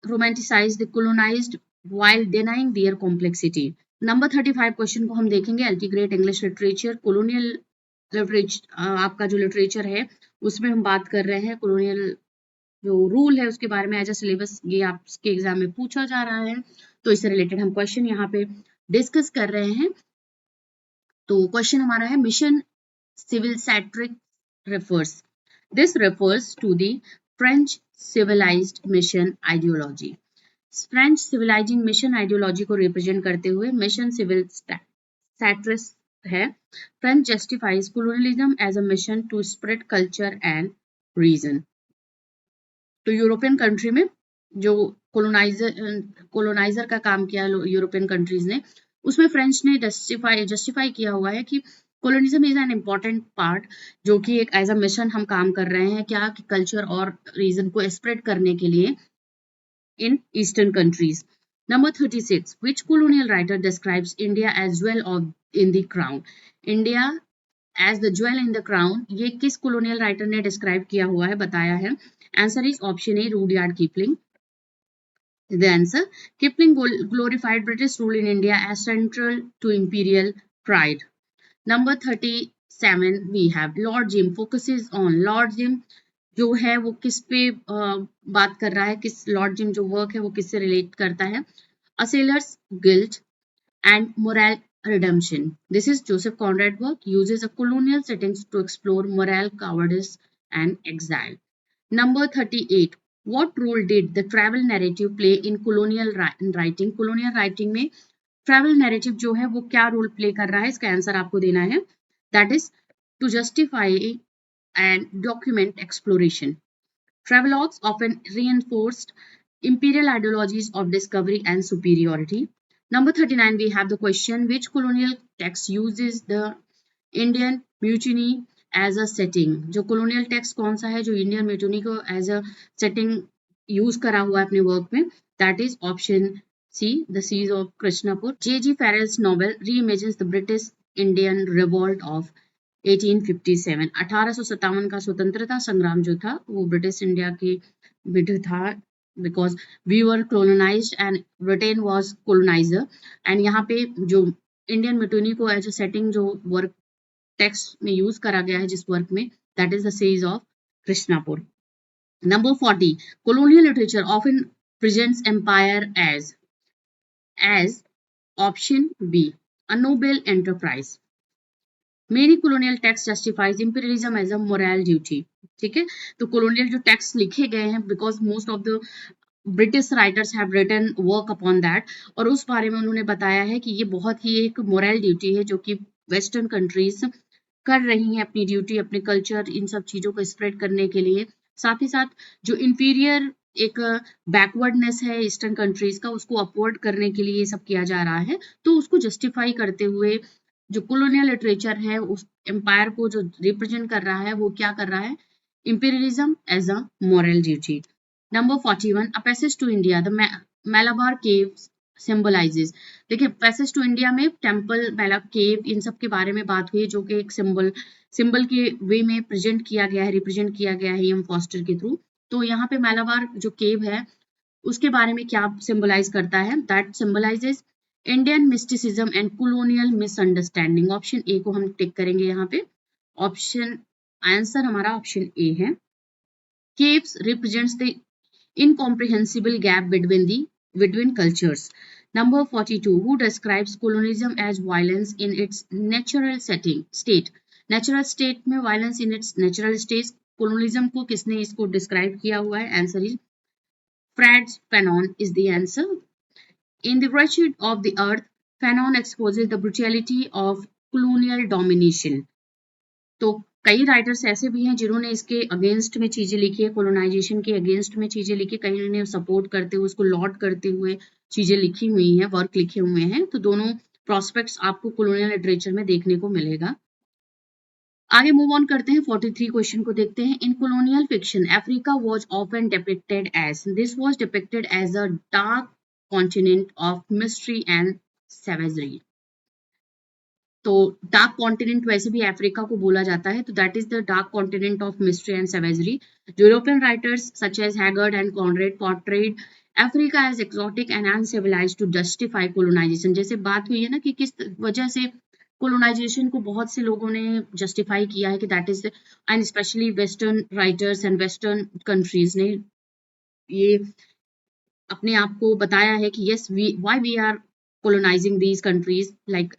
romanticized the colonized while denying their complexity. Number 35 question को हम देखेंगे। अल्टीग्रेट इंग्लिश लिटरेचर, कॉलोनियल लिटरेचर आपका जो literature है उसमें हम बात कर रहे हैं। कॉलोनियल जो रूल है उसके बारे में एज अ सिलेबस ये आपके एग्जाम में पूछा जा रहा है, तो इससे रिलेटेड हम क्वेश्चन यहाँ पे डिस्कस कर रहे हैं। तो क्वेश्चन हमारा है, mission civilisatrice refers. This refers to the French civilized mission ideology. French civilizing mission ideology को रिप्रेजेंट करते हुए मिशन सिविल सैट्रिस है। French justifies colonialism as a mission to spread culture and reason. तो European country में जो coloniser का काम किया यूरोपियन कंट्रीज ने, उसमें फ्रेंच ने जस्टिफाई किया हुआ है कि कोलोनिज्म इज एन इम्पॉर्टेंट पार्ट, जो कि एक एज अ मिशन हम काम कर रहे हैं, क्या कि कल्चर और रीजन को स्प्रेड करने के लिए in eastern countries. Number 36, which colonial writer describes India as jewel in the crown? India as the jewel in the crown, ये किस colonial writer ने describe किया हुआ है, बताया है? Answer is option A, Rudyard Kipling. The answer, Kipling glorified British rule in India as central to imperial pride. Number 37 we have Lord Jim focuses on. Lord Jim जो है वो किस पे बात कर रहा है, किस लॉर्ड जिम जो वर्क है वो किससे रिलेट करता है? A sailor's guilt and moral redemption. This is Joseph Conrad work, uses a colonial settings to explore moral cowardice and exile. Number 38, what role did the travel narrative play in colonial writing? colonial writing में travel narrative जो है वो क्या role play कर रहा है, इसका answer आपको देना है। That is to justify and document exploration. Travelogues often reinforced imperial ideologies of discovery and superiority. Number 39, we have the question: which colonial text uses the Indian mutiny as a setting? जो colonial text कौन सा है जो Indian mutiny को as a setting use करा हुआ है अपने work में? That is option C, The Siege of Krishnapur. J.G. Farrell's novel reimagines the British Indian revolt of 1857. 1857 का स्वतंत्रता संग्राम जो था वो ब्रिटिश इंडिया के विरुद्ध था, because we were colonized and Britain was colonizer. And यहाँ पे जो इंडियन मिटूनी को एज अ सेटिंग जो वर्क टेक्स्ट में यूज करा गया है जिस वर्क में, that is the siege of Krishnapur. Number 40, colonial literature often presents empire as option B, a noble enterprise. Many colonial texts justifies imperialism as a moral duty. ठीक है, तो colonial जो texts लिखे गए हैं, because most of the British writers have written work upon that, और उस बारे में उन्होंने बताया है कि ये बहुत ही एक moral duty है जो कि वेस्टर्न कंट्रीज कर रही हैं अपनी ड्यूटी, अपने कल्चर, इन सब चीज़ों को स्प्रेड करने के लिए. साथ ही साथ जो इंफीरियर एक बैकवर्डनेस है ईस्टर्न कंट्रीज का, उसको अपवर्ड करने के लिए ये सब किया जा रहा है. तो उसको जस्टिफाई करते हुए जो कॉलोनियल लिटरेचर है उस एम्पायर को जो रिप्रेजेंट कर रहा है वो क्या कर रहा है, imperialism as a moral duty. Number 41, a passage to India, the Malabar caves symbolizes. देखिए पैसेज टू इंडिया में टेम्पल, मैला केव, इन सब के बारे में बात हुई जो कि एक सिंबल के वे में प्रेजेंट किया गया है, रिप्रेजेंट किया गया है एम फॉस्टर के थ्रू. तो यहाँ पे मालाबार जो केव है उसके बारे में क्या सिंबलाइज करता है, that symbolizes Indian mysticism and colonial misunderstanding. Option A को हम टिक करेंगे यहाँ पे. ऑप्शन आंसर हमारा ऑप्शन ए है. Caves represents the incomprehensible gap between cultures. Number 42, who describes colonialism as violence in its natural state. Natural state में violence in its natural state. colonialism को किसने इसको describe किया हुआ है? Answer is Franz Fanon is the answer. In the Wretched of the Earth, Fanon exposes the brutality of colonial domination. तो कई writers ऐसे भी हैं जिन्होंने इसके अगेंस्ट में चीजें लिखी है, कोलोनाइजेशन के अगेंस्ट में चीजें लिखी, कई ने सपोर्ट करते हुए उसको लॉर्ड करते हुए चीजें लिखी हुई हैं, वर्क लिखे हुए हैं. तो दोनों प्रोस्पेक्ट्स आपको कोलोनियल लिटरेचर में देखने को मिलेगा. आगे मूव ऑन करते हैं, 43 क्वेश्चन को देखते हैं. In colonial fiction Africa was often depicted as, this was depicted as a dark continent of mystery and savagery. तो डार्क कॉन्टिनेंट वैसे भी अफ्रीका को बोला जाता है, तो that is the dark continent of mystery and savagery. European writers such as Haggard and Conrad portrayed Africa as exotic and uncivilised to justify colonisation. जैसे बात हुई है ना कि किस वजह से कोलोनाइजेशन को बहुत से लोगों ने जस्टिफाई किया है कि that is, and specially western writers and western countries ने ये अपने आप को बताया है कि yes why we are colonizing these countries like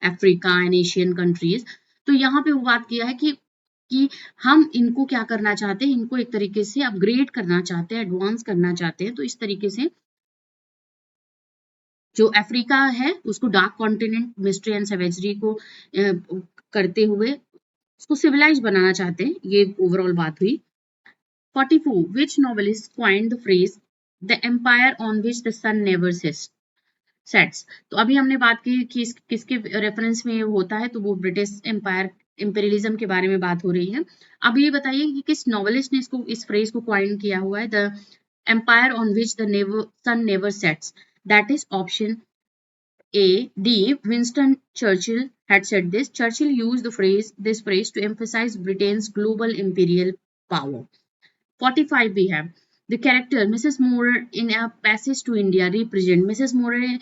Africa and Asian countries. तो यहाँ पे वो बात किया है कि हम इनको क्या करना चाहते हैं, इनको एक तरीके से अपग्रेड करना चाहते हैं, एडवांस करना चाहते हैं. तो इस तरीके से जो अफ्रीका है उसको डार्क कॉन्टिनेंट, मिस्ट्री एंड सवेजरी को करते हुए उसको सिविलाइज बनाना चाहते हैं. ये ओवरऑल बात हुई. 44, which novelist coined the phrase the empire on which the sun never sets. तो अभी हमने बात की कि किसके रेफरेंस में होता है, तो वो ब्रिटिश एम्पायर इंपेरियलिज्म के बारे में बात हो रही है. अब ये बताइए कि किस नॉवेलिस्ट ने इसको इस फ्रेज को कॉइन किया हुआ है, the empire on which the sun never sets. That is option A, D, Winston Churchill had said this. Churchill used this phrase to emphasize Britain's global imperial power. 45 we have. The character Mrs. Moore in A Passage to India represent. Mrs. Moore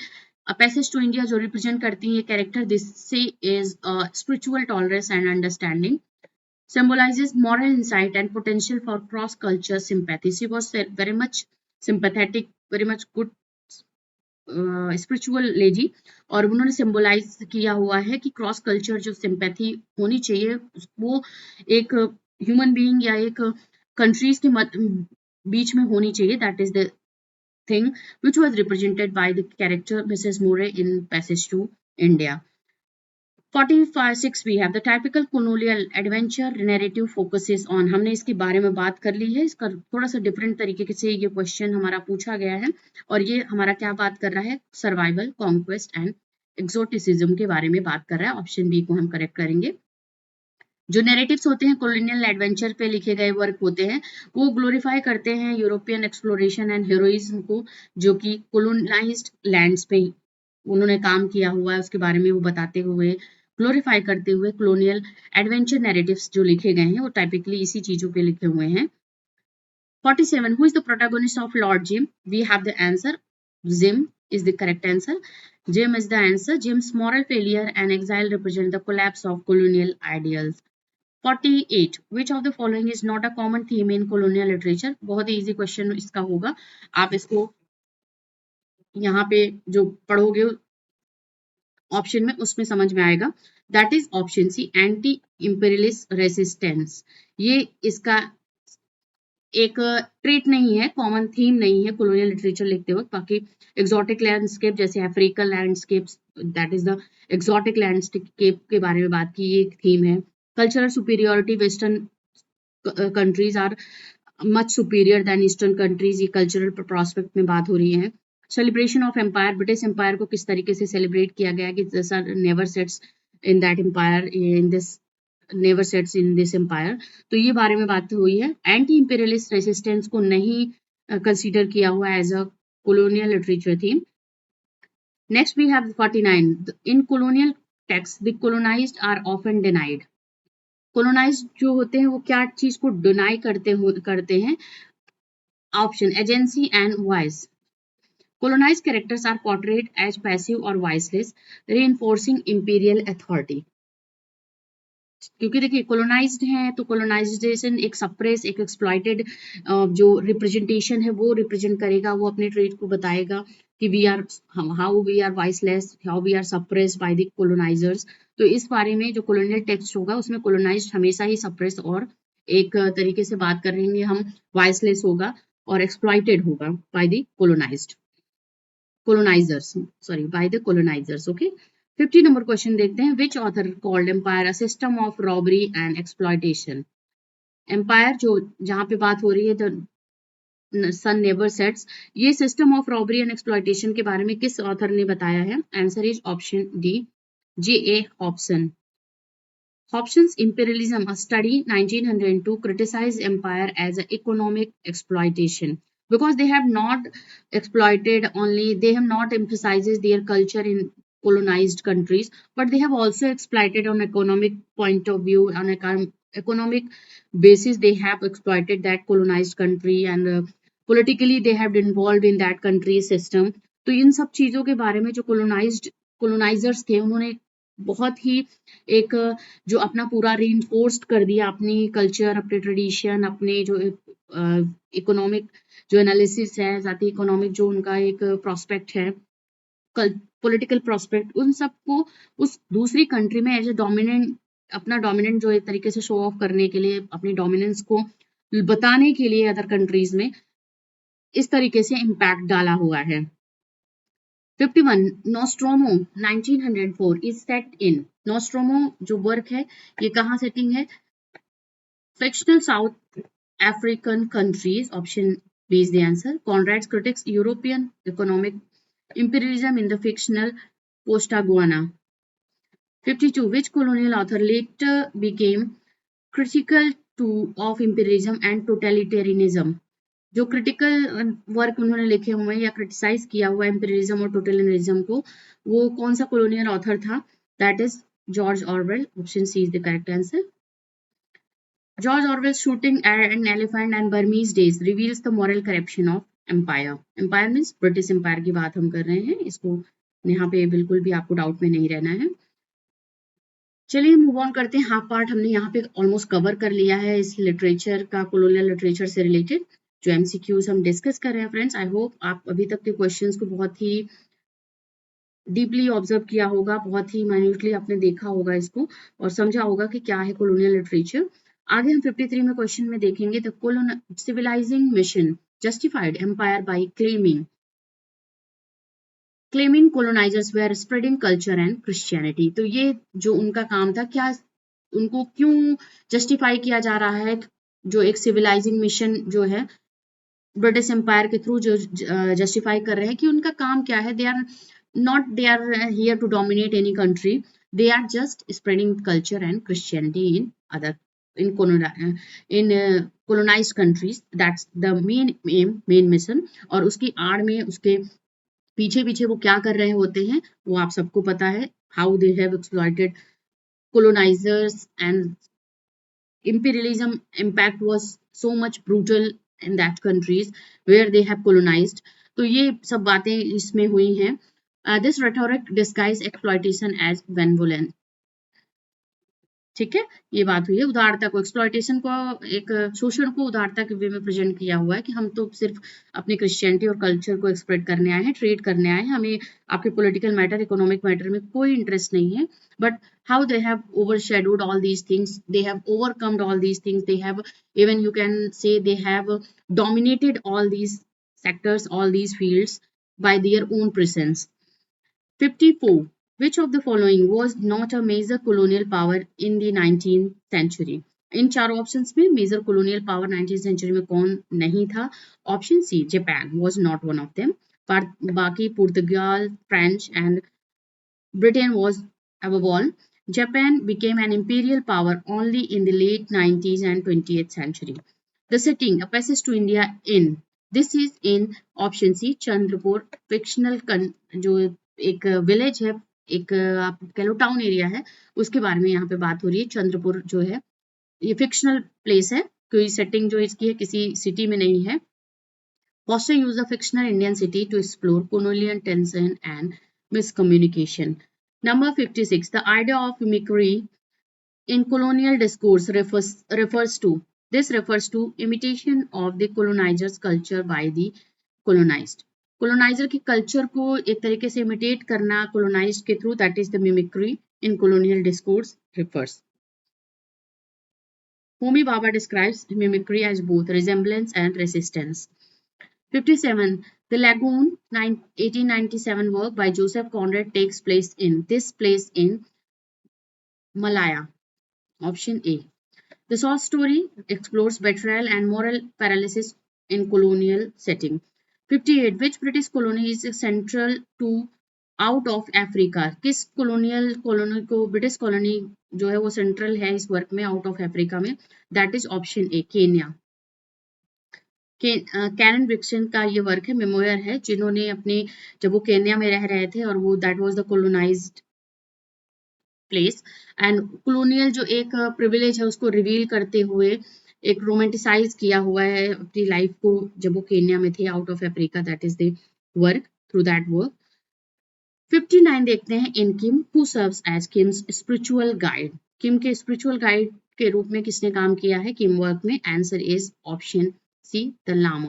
A Passage to India जो represent करती है character, this say is a spiritual tolerance and understanding. Symbolizes moral insight and potential for cross-culture sympathy. She was very much sympathetic, very much good spiritual lady, और उन्होंने symbolize किया हुआ है कि cross culture जो sympathy होनी चाहिए वो एक ह्यूमन बीइंग या एक कंट्रीज के बीच में होनी चाहिए. That is the thing which was represented by the character Mrs. Murray in Passage to India. 45 we have the typical colonial adventure narrative focuses on. हमने इसके बारे में बात कर ली है, इसका थोड़ा सा डिफरेंट तरीके से ये क्वेश्चन हमारा पूछा गया है और ये हमारा क्या बात कर रहा है, सर्वाइवल, कॉन्क्वेस्ट एंड एक्सोटिसिज्म के बारे में बात कर रहा है. ऑप्शन बी को हम करेक्ट करेंगे. जो नैरेटिव्स होते हैं कॉलोनियल एडवेंचर पे लिखे गए वर्क होते हैं, वो ग्लोरीफाई करते हैं यूरोपियन एक्सप्लोरेशन एंड हीरोइज्म को, जो कि कोलोनाइज्ड लैंड्स पे उन्होंने काम किया हुआ है उसके बारे में वो बताते हुए, ग्लोरीफाई करते हुए कॉलोनियल एडवेंचर नैरेटिव्स जो लिखे गए हैं वो टाइपिकली इसी चीजों पे लिखे हुए हैं. 47 who is the protagonist of Lord Jim? We have the answer. Jim is the correct answer. Jim is the answer. Jim's moral failure and exile represent the collapse of colonial ideals. 48 which of the following is not a common theme in colonial literature? बहुत ही easy question इसका होगा, आप इसको यहाँ पे जो पढ़ोगे option में उसमें समझ में आएगा. That is option C, anti imperialist resistance. ये इसका एक ट्रेट नहीं है, कॉमन थीम नहीं है कॉलोनियल लिटरेचर लिखते वक्त. बाकी एक्सोटिक लैंडस्केप जैसे African landscapes, that is the exotic landscape के बारे में बात की, ये एक थीम है. Cultural superiority, western countries are much superior than eastern countries, ये कल्चरल प्रोस्पेक्ट में बात हो रही है. Celebration of empire, British empire को किस तरीके से सेलिब्रेट किया गया कि never sets in that empire, in this never sets in this empire, तो ये बारे में बात हुई है. एंटी इंपीरियलिस्ट रेसिस्टेंस को नहीं कंसीडर किया हुआ as a colonial literature theme. Next we have 49. In colonial texts, the colonized are often denied. colonized जो होते हैं वो क्या चीज को डिनाई करते हैं? Option agency and voice. colonized characters are portrayed as passive or voiceless, reinforcing imperial authority. क्योंकि देखिए कोलोनाइज्ड हैं तो कोलोनाइजेशन एक सप्रेस, एक एक्सप्लॉइटेड जो रिप्रेजेंटेशन है वो रिप्रेजेंट करेगा, वो अपने ट्रेड को बताएगा कि we are how we are voiceless, how we are suppressed by the colonisers. तो इस बारे में जो कोलोनियल टेक्स्ट होगा उसमें कोलोनाइज्ड हमेशा ही सप्रेस और एक तरीके से बात कर रहे हैं हम, वॉइसलेस होगा और एक्सप्लॉइटेड होगा by the colonizers, sorry, by the colonizers. Okay. 50 number question देखते हैं. Which author called empire a system of robbery and exploitation? Empire जो जहां पे बात हो रही है द सन नेवर सेट्स, ये system of robbery and exploitation के बारे में किस ऑथर ने बताया है? Answer is option D, J.A. Hobson. Hobson's Imperialism, a study 1902, criticized empire as an economic exploitation because they have not exploited only, they have not emphasized their culture in colonized countries, but they have also exploited on economic point of view, on economic basis they have exploited that colonized country and politically they have involved in that country system. तो इन सब चीजों के बारे में जो colonizers थे उन्होंने बहुत ही एक जो अपना पूरा रीइंफोर्स्ड कर दिया अपनी कल्चर, अपने ट्रेडिशन, अपने जो इकोनॉमिक जो एनालिसिस है, साथ ही इकोनॉमिक जो उनका एक प्रोस्पेक्ट है, पॉलिटिकल प्रोस्पेक्ट, उन सबको उस दूसरी कंट्री में एज ए डोमिनेंट, अपना डोमिनेंट जो एक तरीके से शो ऑफ करने के लिए, अपनी डोमिनेंस को बताने के लिए अदर कंट्रीज में इस तरीके से इम्पैक्ट डाला हुआ है. 51. Nostromo 1904 is set in. Nostromo जो वर्क है ये कहाँ सेटिंग है? Fictional South African countries. Option B is the answer. Conrad's critics European economic imperialism in the fictional Costa-Guana. 52. Which colonial author later became critical of imperialism and totalitarianism? जो critical work उन्होंने लिखे हुए हैं या criticise किया हुआ है imperialism और टोटलिटरिज्म को, वो कौन सा कॉलोनियल ऑथर था? That is George Orwell. Option C is the correct answer. George Orwell shooting an elephant and Burmese days reveals the moral corruption of empire. Empire means British empire की बात हम कर रहे हैं, इसको यहाँ पे बिल्कुल भी आपको डाउट में नहीं रहना है. चलिए मूव ऑन करते हैं. हाफ पार्ट हमने यहाँ पे ऑलमोस्ट कवर कर लिया है इस लिटरेचर का, कॉलोनियल लिटरेचर से रिलेटेड जो एमसीक्यूज हम डिस्कस कर रहे हैं. फ्रेंड्स, आई होप आप अभी तक के क्वेश्चंस को बहुत ही डीपली ऑब्जर्व किया होगा, बहुत ही माइन्यूटली आपने देखा होगा इसको और समझा होगा कि क्या है कॉलोनियल लिटरेचर. आगे हम 53 में क्वेश्चन में देखेंगे the civilising mission justified empire by claiming colonizers were spreading culture and Christianity. तो ये जो उनका काम था, क्या उनको क्यों जस्टिफाई किया जा रहा है, जो एक सिविलाइजिंग मिशन जो है ब्रिटिश एम्पायर के थ्रू जो जस्टिफाई कर रहे हैं कि उनका काम क्या है, they are here to dominate any country, they are just spreading culture and Christianity in other in colonized countries. That's the main aim, main mission. और उसकी आड़ में उसके पीछे पीछे वो क्या कर रहे होते हैं वो आप सबको पता है, how they have exploited colonizers and imperialism impact was so much brutal in that countries where they have colonized. तो ये सब बातें इसमें हुई हैं. This rhetoric disguise exploitation as benevolence. ठीक है, ये बात हुई है. उदारता को, एक्सप्लॉयटेशन को, एक शोषण को उदारता के वे में प्रेजेंट किया हुआ है कि हम तो सिर्फ अपनी क्रिश्चियनिटी और कल्चर को एक्सप्रेड करने आए हैं, ट्रेड करने आए हैं, हमें आपके पॉलिटिकल मैटर, इकोनॉमिक मैटर में कोई इंटरेस्ट नहीं है. But how they have overshadowed all these things, they have overcomed all these things, they have even you can say they have dominated all these sectors, all these fields by their own presence. 54. Which of the following was not a major colonial power in the 19th century? इन चारों options में major colonial power 19th century में कौन नहीं था? Option C, Japan was not one of them. बाकी पुर्तगाल, French and Britain was above all. Japan became an imperial power only in the late 19th and 20th century. The setting, a passage to India in. This is in option C, Chandrapur. fictional जो एक village है, एक आप कह लो town area है, उसके बारे में यहाँ पे बात हो रही है. चंद्रपुर जो है ये फिक्शनल प्लेस है, कोई सेटिंग जो इसकी है किसी सिटी में नहीं है. Foster use a fictional Indian city to explore colonial tension and miscommunication. Number 56. The idea of mimicry in colonial discourse refers to. This refers to imitation of the colonizer's culture by the colonized. Colonizer की culture को एक तरीके से imitate करना colonized के through, that is the mimicry in colonial discourse refers. Homi Bhabha describes mimicry as both resemblance and resistance. 57. The Lagoon 1897 work by Joseph Conrad takes place in Malaya. Option A. The short story explores betrayal and moral paralysis in colonial setting. 58. Which British colony is central to Out of Africa? किस colony को British colony जो है वो central है इस work में Out of Africa में? That is option A, Kenya. Karen Blixen का ये वर्क है, मेमोयर है, जिन्होंने अपने जब वो केन्या में रह रहे थे और वो that was the colonised place and colonial जो एक प्रिविलेज है उसको रिवील करते हुए एक रोमांटिसाइज किया हुआ है अपनी लाइफ को जब वो केन्या में थे out of Africa. That is the work, through that work. 59 देखते हैं in Kim, who serves as Kim's spiritual guide. Kim के स्पिरिचुअल गाइड के रूप में किसने काम किया है किम वर्क में? Answer is option C, the Lama.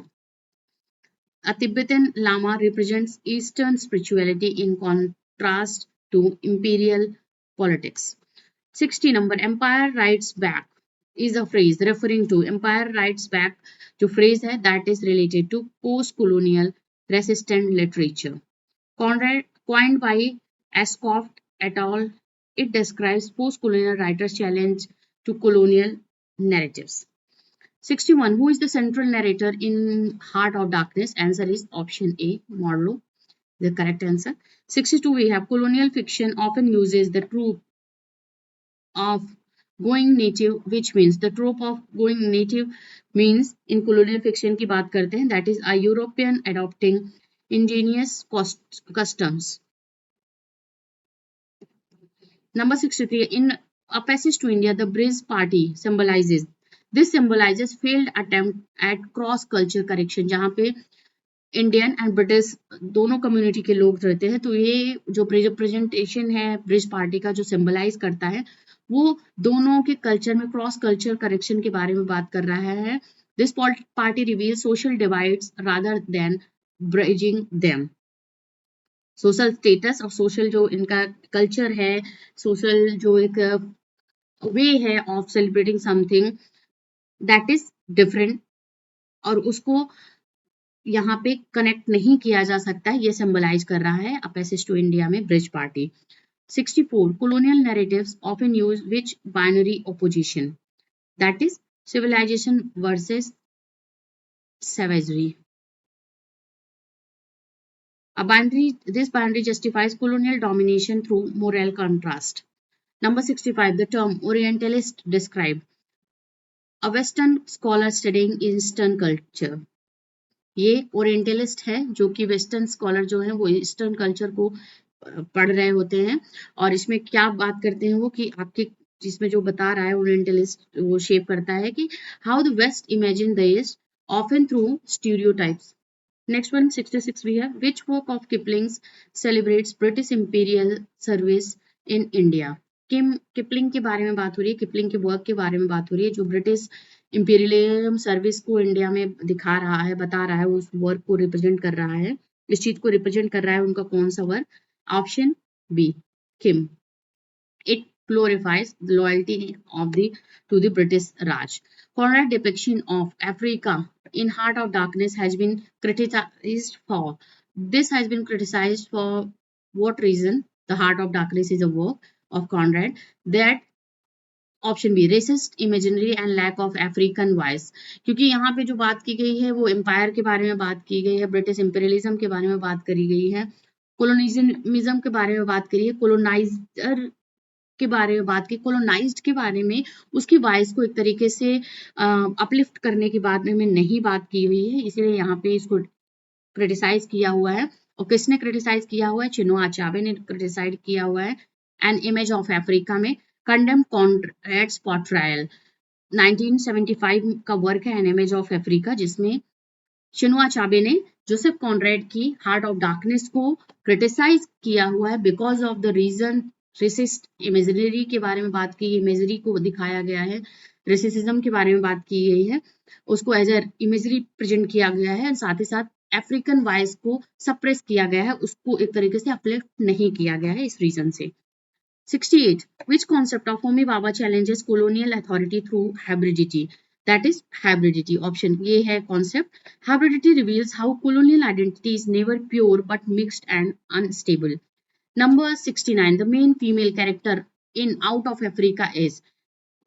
A Tibetan Lama represents Eastern spirituality in contrast to imperial politics. 60 number, Empire Writes Back is a phrase referring to. Empire Writes Back जो phrase है that is related to post-colonial resistant literature. Coined by Ashcroft et al., it describes post-colonial writers' challenge to colonial narratives. 61. Who is the central narrator in Heart of Darkness? Answer is option A, Marlowe. The correct answer. 62. We have colonial fiction often uses the trope of going native, which means the trope of going native means in colonial fiction की बात करते हैं that is a European adopting indigenous customs. Number 63. In A Passage to India, the British Party symbolizes. This symbolizes failed attempt at cross culture correction. जहाँ पे Indian and British दोनों community के लोग रहते हैं, तो ये जो रिप्रेजेंटेशन है ब्रिटिश पार्टी का जो सिंबलाइज करता है वो दोनों के कल्चर में क्रॉस कल्चर करेक्शन के बारे में बात कर रहा है. This party reveal social divides rather than bridging them. Social status और सोशल जो इनका कल्चर है, सोशल जो एक वे है of celebrating something that is different, और उसको यहाँ पे कनेक्ट नहीं किया जा सकता है, ये सिंबलाइज कर रहा है अ पैसेज टू इंडिया में bridge party. 64 colonial narratives often use which binary opposition, that is civilization versus savagery. This binary justifies colonial domination through moral contrast. Number 65, the term Orientalist describe a Western scholar studying Eastern culture. ये orientalist है जो कि western scholar जो है वो eastern culture को पढ़ रहे होते हैं, और इसमें क्या बात करते हैं वो कि आपके जिसमें जो बता रहा है ओरिएंटलिस्ट वो शेप करता है कि how the West imagine the East often through stereotypes. Next one 66 भी है, which work of Kipling's celebrates British imperial service in India. Kipling के बारे में बात हो रही है, किपलिंग के वर्क के बारे में बात हो रही है जो ब्रिटिश इंपीरियलिज्म सर्विस को इंडिया में दिखा रहा है, बता रहा है, उस वर्क को रिप्रेजेंट कर रहा है, इस चीज को रिप्रेजेंट कर रहा है उनका कौन सा work. Option B Kim, it glorifies the loyalty of the to the British Raj. Conrad depiction of Africa in Heart of Darkness has been criticized for. This has been criticized for what reason? The Heart of Darkness is a work of Conrad that option B racist imaginary and lack of African voice, क्योंकि यहाँ पे जो बात की गई है वो empire के बारे में बात की गई है, ब्रिटिश इंपीरियलिज्म के बारे में बात करी गई है, कोलोनिज्म के बारे में बात करी है, कोलोनाइजर के बारे में बात की, कोलोनाइज्ड के बारे में उसकी वॉइस को एक तरीके से अपलिफ्ट करने के बारे में नहीं बात की हुई है, इसलिए यहाँ पे इसको क्रिटिसाइज किया हुआ है। और किसने क्रिटिसाइज किया हुआ है? चिनुआ अचाबे ने क्रिटिसाइज किया हुआ है। एन इमेज ऑफ अफ्रीका में कंडेम कॉन्ट्रैक्ट्स पोर्ट्रायल 1975 का वर्क है एन इमेज ऑफ अफ्रीका, जिसमें चिनुआ अचाबे ने जोसेफ कॉनरेड की हार्ट ऑफ डार्कनेस को क्रिटिसाइज किया हुआ है because of the reason racist imagery के बारे में बात की, इमेजरी को दिखाया गया है, रेसिज्म के बारे में बात की गई है, उसको एज ए इमेजरी प्रेजेंट किया गया है, साथ ही साथ अफ्रीकन वॉइस को सप्रेस किया गया है, उसको एक तरीके से अपलिफ्ट नहीं किया गया है इस रीजन से। 68. Which concept of Homi Bhabha challenges colonial authority through hybridity? That is hybridity. Option A है concept. Hybridity reveals how colonial identity is never pure but mixed and unstable. Number 69. The main female character in Out of Africa is.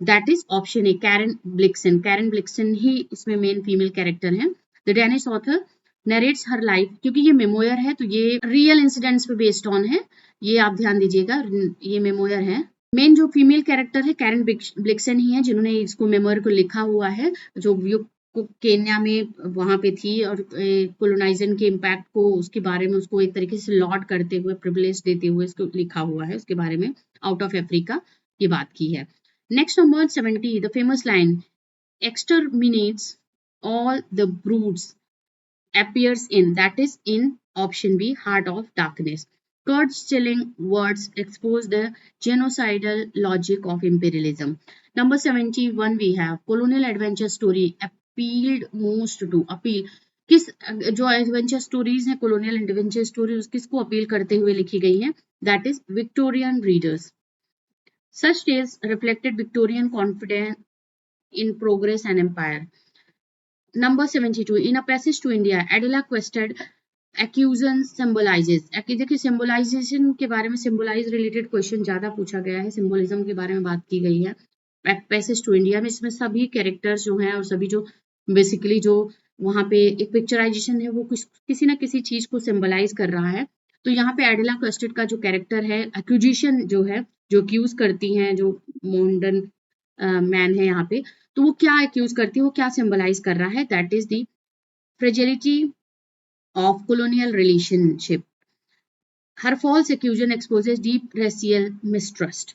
That is option A Karen Blixen. Karen Blixen ही इसमें main female character है. The Danish author narrates her life, क्योंकि ये memoir है तो ये real incidents पे based on है, ये आप ध्यान दीजिएगा, ये मेमोयर है। मेन जो फीमेल कैरेक्टर है कैरन ब्लिक्सन ही है जिन्होंने इसको मेमोयर को लिखा हुआ है, जो केन्या में वहां पे थी और कोलोनाइजन के इम्पैक्ट को उसके बारे में उसको एक तरीके से लॉर्ड करते हुए प्रिविलेज देते हुए इसको लिखा हुआ है, उसके बारे में आउट ऑफ अफ्रीका ये बात की है। Next number 70, the famous line exterminates all the brutes appears in, that is in option B Heart of Darkness. Kurt's chilling words expose the genocidal logic of imperialism. Number 71 we have colonial adventure story appealed most to appeal, किस जो adventure stories हैं colonial adventure stories किसको appeal करते हुए लिखी गई हैं? That is Victorian readers. Such tales reflected Victorian confidence in progress and empire. Number 72. In a passage to India, Adela quested accusation symbolizes. देखिए सिंबलाइजेशन के बारे में सिंबलाइज रिलेटेड क्वेश्चन ज्यादा पूछा गया है, सिंबलिज्म के बारे में बात की गई है पैसेज टू इंडिया में। इसमें सभी कैरेक्टर्स जो हैं और सभी जो बेसिकली जो वहाँ पे एक पिक्चराइजेशन है वो किसी ना किसी चीज को सिंबलाइज कर रहा है। तो यहाँ पे एडेला क्वेस्टेड का जो कैरेक्टर है एक्यूजिशन जो है, जो एक्यूज करती हैं, जो मॉडर्न मैन है यहाँ पे, तो वो क्या एक्यूज करती है, वो क्या सिंबलाइज कर रहा है? That is the fragility of colonial relationship. Her false accusation exposes deep racial mistrust.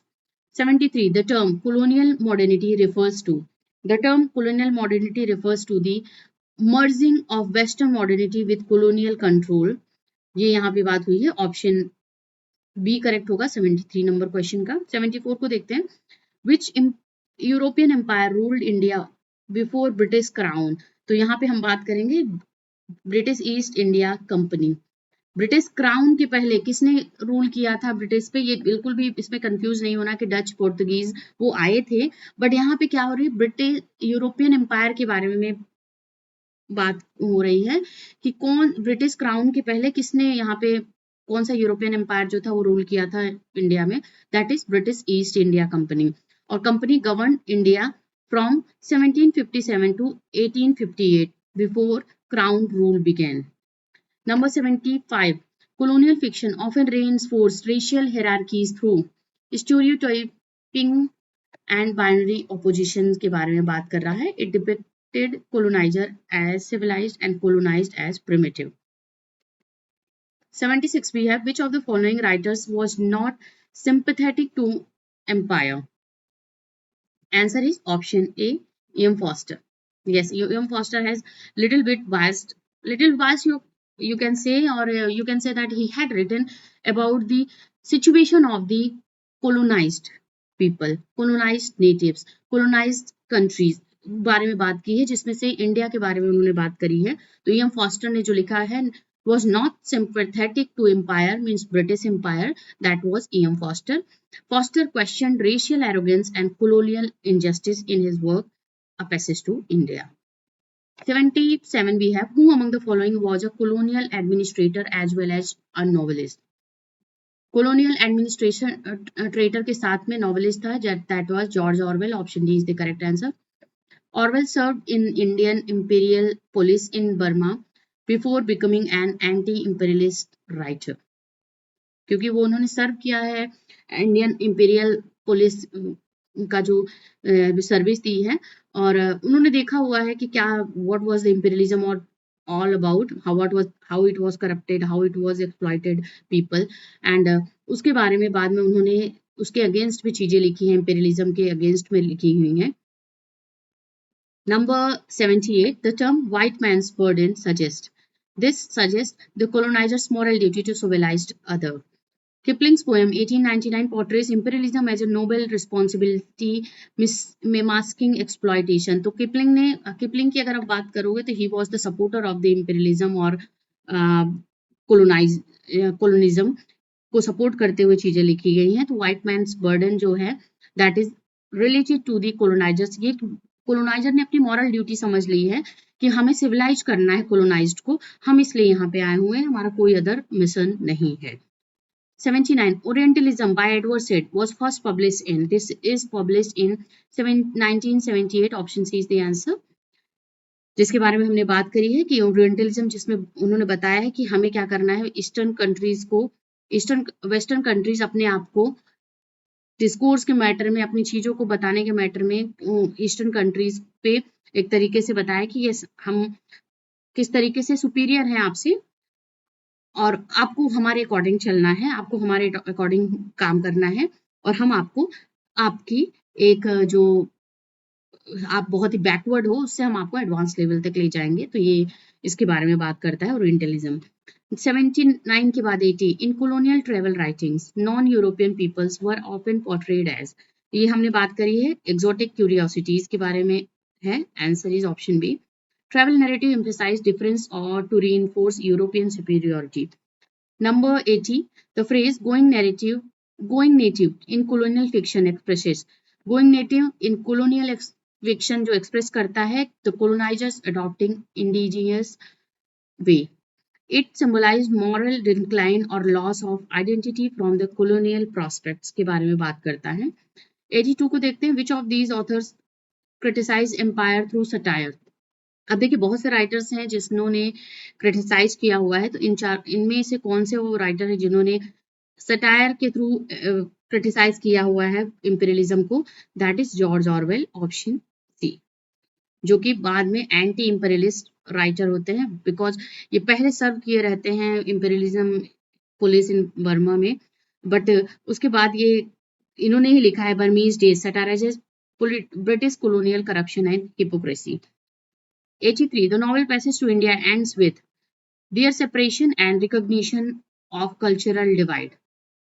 73. The term colonial modernity refers to. The term colonial modernity refers to the merging of Western modernity with colonial control. ये यहाँ पे बात हुई है, option B correct होगा 73 number question का। 74 को देखते हैं, which European empire ruled India before British crown. तो यहाँ पे हम बात करेंगे British East India company. British crown के पहले किसने रूल किया था ब्रिटिश पे? ये बिल्कुल भी इसमें कंफ्यूज नहीं होना कि डच पोर्तुगीज वो आए थे, बट यहाँ पे क्या हो रही है, ब्रिटिश यूरोपियन एम्पायर के बारे में बात हो रही है कि कौन ब्रिटिश क्राउन के पहले किसने यहाँ पे कौन सा यूरोपियन एम्पायर जो था वो रूल किया था इंडिया में, that is British East India company. और company govern India from 1757 to 1858 before crown rule began. Number 75. Colonial fiction often reinforced racial hierarchies through stereotyping and binary opposition के बारे में बात कर रहा है। It depicted colonizer as civilized and colonized as primitive. 76 we have, which of the following writers was not sympathetic to empire? Answer is option A, E.M. Foster. Yes, E.M. Foster has little biased you can say, or you can say that he had written about the situation of the colonized people, colonized natives, colonized countries बारे में बात की है, जिसमें से India के बारे में उन्होंने बात करी है। तो E.M. Foster ने जो लिखा है was not sympathetic to empire, means British Empire, that was E.M. Foster. Foster questioned racial arrogance and colonial injustice in his work A Passage to India. 77 we have, who among the following was a colonial administrator as well as a novelist? colonial administration traitor के साथ में novelist था, that was George Orwell. Option D is the correct answer. Orwell served in Indian Imperial Police in Burma before becoming an anti-imperialist writer. क्योंकि वो उन्होंने सर्व किया है Indian imperial police का जो सर्विस दी है, और उन्होंने देखा हुआ है कि क्या व्हाट वाज द इंपीरियलिज्म और all about, how it was corrupted, how it was exploited people, and उसके बारे में बाद में उन्होंने उसके अगेंस्ट भी चीजें लिखी हैं, इंपीरियलिज्म के अगेंस्ट में लिखी हुई हैं। Number 78, the term white man's burden suggests the colonizer's moral duty to civilized other. Kipling's poem 1899 portrays imperialism as a noble responsibility masking exploitation. तो किपलिंग की अगर आप बात करोगे तो he was the supporter of the imperialism और colonialism को support करते हुए चीजें लिखी गई हैं। तो व्हाइट मैन्स बर्डन जो है that is related to the colonisers. ये कोलोनाइजर ने अपनी मॉरल ड्यूटी समझ ली है कि हमें सिविलाइज करना है कोलोनाइज्ड को, हम इसलिए यहाँ पे आए हुए हैं, हमारा कोई अदर मिशन नहीं है। 79. Orientalism by Edward Said was first published in. This is published in 1978. Option C is the answer. जिसके बारे में हमने बात करी है कि ओरिएंटलिज्म, जिसमें उन्होंने बताया है कि हमें क्या करना है, वेस्टर्न कंट्रीज अपने आप को डिस्कोर्स के मैटर में, अपनी चीजों को बताने के मैटर में ईस्टर्न कंट्रीज पे एक तरीके से बताया कि ये हम किस तरीके से सुपीरियर हैं आपसे, और आपको हमारे अकॉर्डिंग चलना है, आपको हमारे अकॉर्डिंग काम करना है, और हम आपको आपकी एक जो आप बहुत ही बैकवर्ड हो उससे हम आपको एडवांस लेवल तक ले जाएंगे। तो ये इसके बारे में बात करता है ओरिएंटलिज्म। 79 के बाद 80, in colonial travel writings non European peoples were often portrayed as. ये हमने बात करी है एक्सोटिक क्यूरियोसिटीज के बारे में है। Answer is option B. Travel narrative emphasize difference or to reinforce European superiority. Number 80, the phrase going native in colonial fiction expresses going native in colonial fiction जो express करता है the colonizers adopting indigenous way. It symbolized moral decline or loss of identity from the colonial prospects के बारे में बात करता है। 82 को देखते हैं, which of these authors criticize empire through satire. अब देखिए बहुत से राइटर्स हैं जिन्होंने क्रिटिसाइज किया हुआ है, तो इनमें से कौन से वो राइटर है जिन्होंने सटायर के थ्रू क्रिटिसाइज किया हुआ है इंपीरियलिज्म को? That is George Orwell. Option C, जो कि बाद में एंटी इंपीरियलिस्ट राइटर होते हैं, बिकॉज ये पहले सर्व किए रहते हैं इंपीरियलिज्म पुलिस इन बर्मा में, बट उसके बाद ये इन्होंने ही लिखा है Burmese days satirises British colonial corruption and hypocrisy. 83, the novel Passage to India ends with their separation and recognition of cultural divide.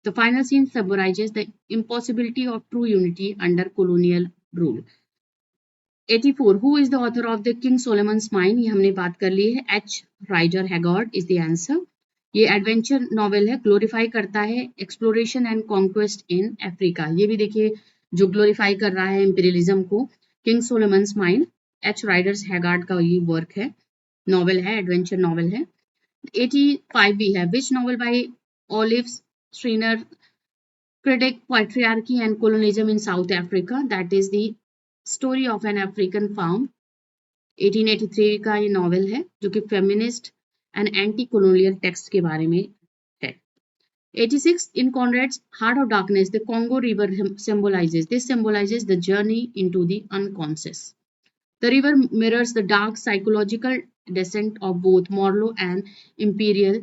The final scene summarizes the impossibility of true unity under colonial rule. 84, who is the author of the King Solomon's Mine? ये हमने बात कर ली है। H. Rider Haggard is the answer. ये adventure novel है, glorify करता है exploration and conquest in Africa. ये भी देखिए जो ग्लोरीफाई कर रहा है इंपीरियलिज्म को, king Solomon's mine, H Rider's Haggard का ये वर्क है। नॉवल है, एडवेंचर नॉवल है। 85 भी है, which novel by Olive Schreiner critic patriarchy and colonialism in South Africa, that is the story of an African farm। 1883 का ये नॉवल है जो कि feminist and anti colonial text के बारे में है। 86 in Conrad's Heart of Darkness, the Congo River symbolizes the journey into the unconscious। The river mirrors the dark psychological descent of both Morlo and Imperial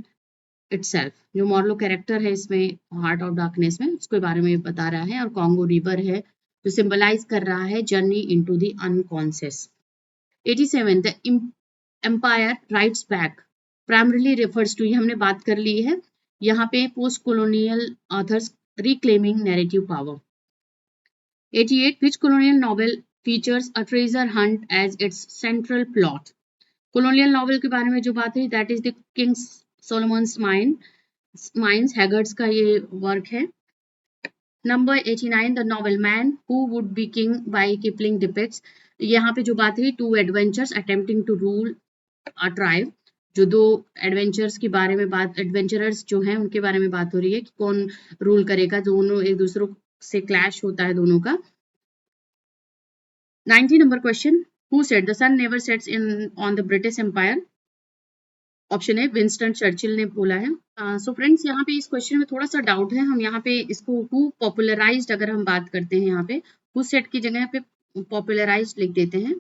itself। जो मॉर्लो character है इसमें heart of darkness में, उसके बारे में बता रहा है, और कॉन्गो रिवर है जो सिंबलाइज कर रहा है journey into the unconscious. 87 the empire writes back primarily refers to, ये हमने बात कर ली है, यहाँ पे post colonial authors reclaiming narrative power. 88 which colonial novel features a treasure hunt as its central plot। colonial novel के बारे में जो बात है, that is the King's Solomon's Mines, हैगर्ड्स का ये वर्क है। Number 89 the novel man who would be king by Kipling depicts, यहाँ पे जो बात है, two adventurers attempting to rule a tribe, जो दो एडवेंचर्स के बारे में बात, एडवेंचरर्स जो हैं उनके बारे में बात हो रही है कि कौन रूल करेगा, दोनों एक दूसरों से क्लैश होता है दोनों का। 90 number question, who said the sun never sets in on the British empire. Option है विंस्टन चर्चिल ने बोला है। सो फ्रेंड्स, यहाँ पे इस क्वेश्चन में थोड़ा सा डाउट है, हम यहाँ पे इसको हु पॉपुलराइज्ड अगर हम बात करते हैं, यहाँ पे हु सेट की जगह पे पॉपुलराइज्ड लिख देते हैं।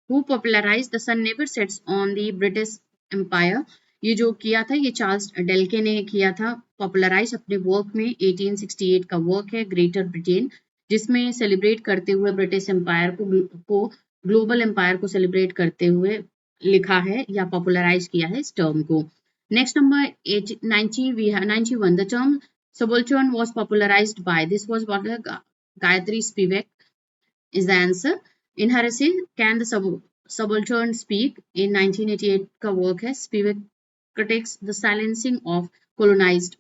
Who popularised the sun never sets on the British empire, ये जो किया था ये चार्ल्स डेल्के ने किया था, पॉपुलराइज अपने वर्क में। 1868 का वर्क है ग्रेटर ब्रिटेन, जिसमें सेलिब्रेट करते हुए ब्रिटिश एम्पायर को ग्लोबल एम्पायर को सेलिब्रेट करते हुए लिखा है या पॉपुलराइज किया है इस टर्म को। Next number 90 we have 91 the term subaltern was popularized by, this was what Gayatri Spivak is the answer। in her essay Can the Subaltern Speak, in 1988 का वर्क है, Spivak critiques the silencing of colonized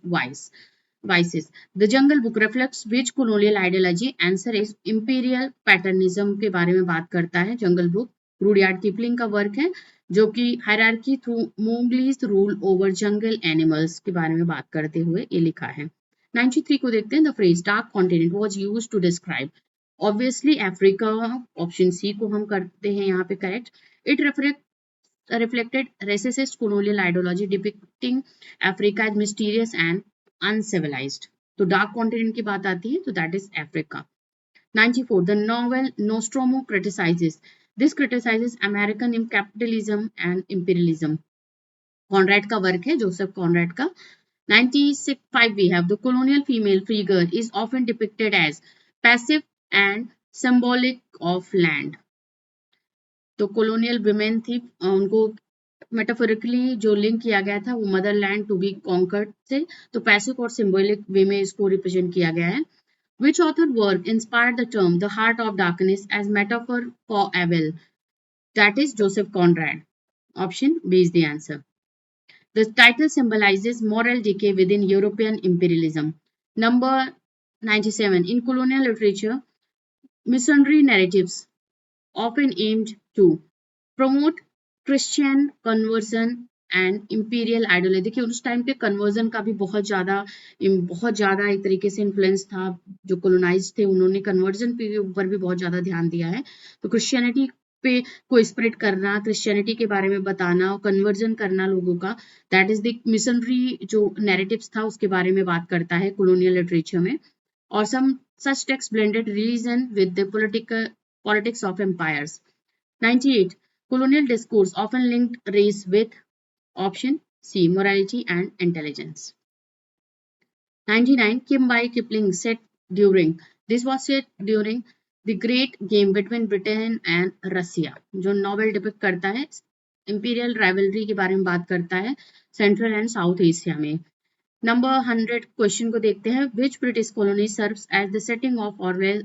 vices। The Jungle Book reflects which colonial ideology, answer is imperial paternalism के बारे में बात करता है जंगल book. Rudyard Kipling का work है जो कि हायरार्की थ्रू मोंगलीज रूल ओवर जंगल एनिमल्स के बारे में बात करते हुए ये लिखा है। 93 को देखते हैं, the phrase dark continent was used to describe, obviously Africa, option C को हम करते हैं यहाँ पे correct. It reflected racist colonial ideology depicting Africa as mysterious and uncivilized। तो डार्क कॉन्टिनेंट की बात आती है तो that is Africa. 94 the novel Nostromo criticizes, this criticizes American capitalism and imperialism। Conrad का वर्क है, जोसेफ कॉनरेड का। 95 we have the colonial female figure is often depicted as passive and symbolic of land। तो colonial women थी, उनको metaphorically जो link किया गया था वो मदरलैंड टू बी कॉन्कर्ड से, तो पैसिव और सिंबॉलिक वे में इसको रिप्रेजेंट किया गया है। Which author work inspired the term the heart of darkness as metaphor for evil? That is Joseph Conrad। Option B is the answer। The title symbolizes moral decay within European imperialism। Number 97 in colonial literature, missionary narratives often aimed to promote Christian conversion and imperial ideology. देखिए उस time पे conversion का भी बहुत ज्यादा एक तरीके से इन्फ्लुएंस था, जो कोलोनाइज थे उन्होंने कन्वर्जन के ऊपर भी बहुत ज्यादा ध्यान दिया है। तो क्रिश्चियनिटी पे को स्प्रेड करना, क्रिश्चियनिटी के बारे में बताना, कन्वर्जन करना लोगों का, दैट इज द मिशनरी जो नैरेटिव्स था उसके बारे में बात करता है colonial literature में। और some such texts blended religion with the politics of empires। 98 colonial discourse often linked race with, option C, morality and intelligence। 99 Kim by Kipling set during, this was set during the great game between Britain and Russia। जो novel depict करता है imperial rivalry के बारे में बात करता है central and south Asia में। नंबर 100 क्वेश्चन को देखते हैं, which British colony serves as the setting of Orwell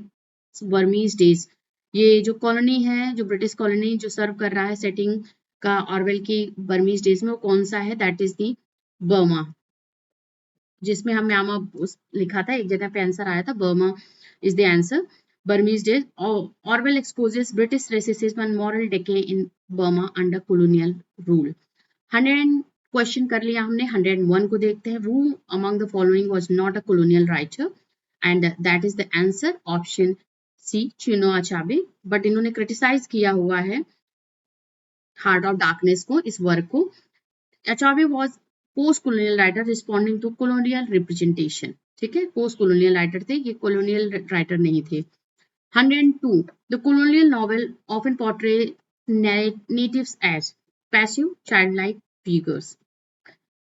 Burmese days. ये जो कॉलोनी है, जो ब्रिटिश कॉलोनी जो सर्व कर रहा है सेटिंग का ऑरवेल की बर्मीज डेज में, वो कौन सा है? दैट इज दी बर्मा, जिसमें हम म्यांमार लिखा था, एक जगह पे आंसर आया था, Burma is the answer. Burmese Days. Orwell exposes British racism and moral decay in Burma under colonial rule. 100 question कर लिया हमने. 101 को देखते हैं. Who among the following was not a colonial writer? And that is the answer option C, Chinua Achebe. But इन्होंने criticise किया हुआ है हार्ट ऑफ डार्कनेस को, इस वर्क को. Achebe was post colonial writer responding to colonial representation. ठीक है, post colonial writer थे, ये colonial राइटर नहीं थे. 102. The colonial novel often portray natives as passive, childlike figures.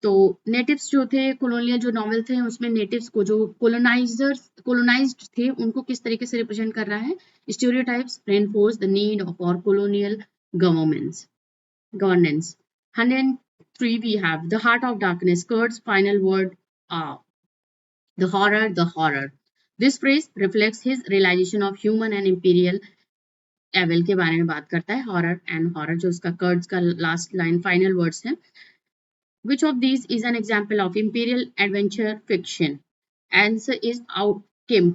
तो नेटिव्स जो थे, colonial जो नॉवल थे, उसमें नेटिव्स को जो colonized थे, उनको किस तरीके से रिप्रेजेंट कर रहा है. Stereotypes reinforce the need for colonial governance. 103 we have The Heart of Darkness. Kurt's final word are the horror. This phrase reflects his realization of human and imperial evil के बारे में बात करता है. Horror and horror जो उसका Kurt's का last line final words है. Which of these is an example of imperial adventure fiction? Answer is out Kim.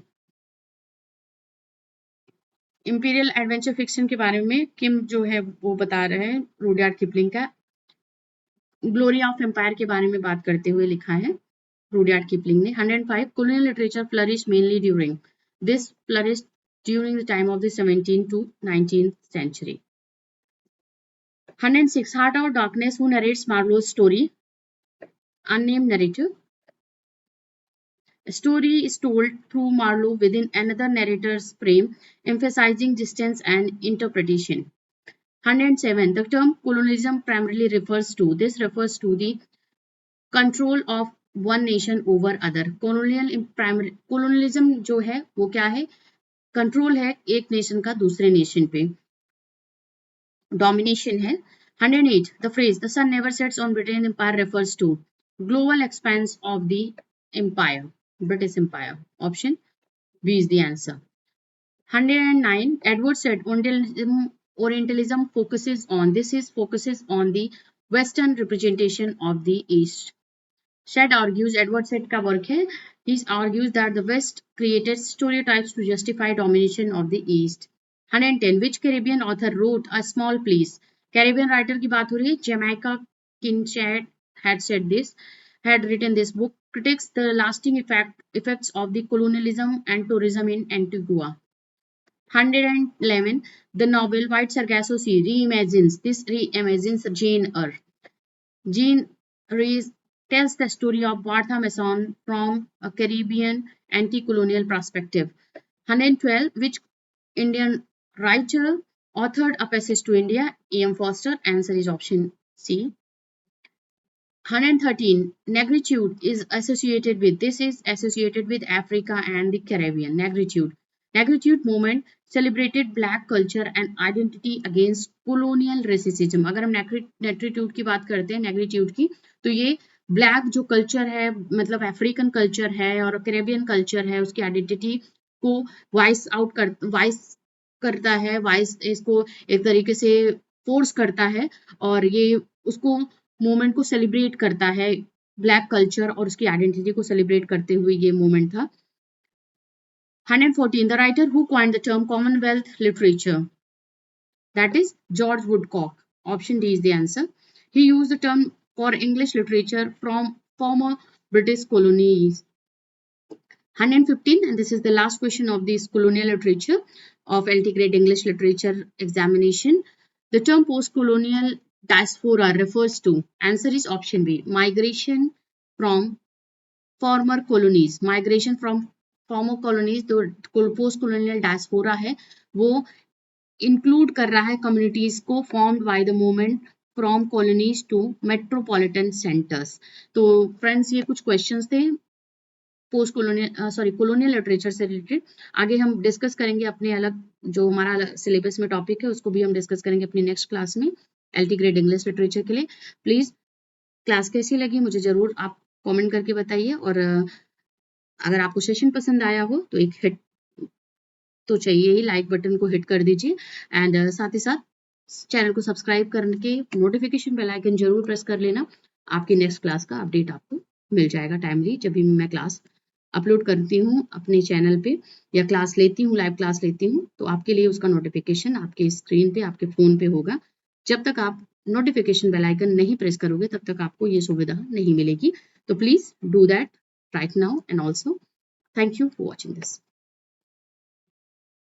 Imperial adventure fiction के बारे में किम जो है वो बता रहे हैं, रुडयार्ड किपलिंग का ग्लोरी ऑफ एम्पायर के बारे में बात करते हुए लिखा है रुडयार्ड किपलिंग ने. 105 colonial literature flourished mainly during the time of the 17th to 19th century. 106 Heart of Darkness. Who narrates Marlowe's story? Unnamed narrator. A story is told through Marlowe within another narrator's frame, emphasizing distance and interpretation. 107 The term colonialism primarily refers to the control of one nation over other. colonialism जो है वो क्या है? Control है एक nation का दूसरे nation पे, डोमिनेशन है. 108 The phrase the sun never sets on British Empire refers to global expanse of the empire, British Empire. Option B is the answer. 109 Edward said Orientalism focuses on the Western representation of the East. Edward said का work है. He argues that the West created stereotypes to justify domination of the East. 110 Which Caribbean author wrote A Small Place? Caribbean writer की बात हो रही है. Jamaica Kincaid had written this book, critiques the lasting effects of the colonialism and tourism in Antigua. 111 The novel White Sargasso Sea reimagines Jane Eyre. Jane Eyre tells the story of Martha Mason from a Caribbean anti-colonial perspective. 112 Which Indian writer authored A Passage to India? E.M. Forster. Answer is option C. 113 Negritude is associated with Africa and the Caribbean. Negritude movement celebrated black culture and identity against colonial racism. अगर हम negritude की बात करते हैं, negritude की, तो ये black जो कल्चर है, मतलब अफ्रीकन कल्चर है और कैरेबियन कल्चर है, उसकी आइडेंटिटी को वाइस करता है, इसको एक तरीके से फोर्स करता है, और ये उसको मूवमेंट को सेलिब्रेट करता है. ब्लैक कल्चर और उसकी आइडेंटिटी को सेलिब्रेट करते हुए ये मूवमेंट था. 114 The writer who coined the term Commonwealth literature, that is George Woodcock. Option D is the answer. He used the term for English literature from former British colonies. 115 and this is the last question of this colonial literature of LT grade English literature examination. The term post-colonial diaspora refers to, answer is option B, migration from former colonies. Migration from former colonies, तो post colonial diaspora है, वो include कर रहा है communities को formed by the movement from colonies to metropolitan centers. तो friends ये कुछ questions थे पोस्ट colonial literature से रिलेटेड. आगे हम डिस्कस करेंगे अपने अलग जो हमारा सिलेबस में टॉपिक है, उसको भी हम डिस्कस करेंगे अपनी नेक्स्ट क्लास में LT ग्रेड इंग्लिश लिटरेचर के लिए. प्लीज क्लास कैसी लगी मुझे जरूर आप कमेंट करके बताइए, और अगर आपको सेशन पसंद आया हो तो एक हिट तो चाहिए ही, लाइक बटन को हिट कर दीजिए, एंड साथ ही साथ चैनल को सब्सक्राइब करके नोटिफिकेशन बेल आइकन जरूर प्रेस कर लेना. आपकी नेक्स्ट क्लास का अपडेट आपको मिल जाएगा टाइमली जब भी मैं क्लास अपलोड करती हूँ अपने चैनल पे या क्लास लेती हूँ, लाइव क्लास लेती हूँ, तो आपके लिए उसका नोटिफिकेशन आपके स्क्रीन पे, आपके फ़ोन पे होगा। जब तक आप नोटिफिकेशन बेल आइकन नहीं प्रेस करोगे, तब तक आपको ये सुविधा नहीं मिलेगी। तो please do that right now and also thank you for watching this.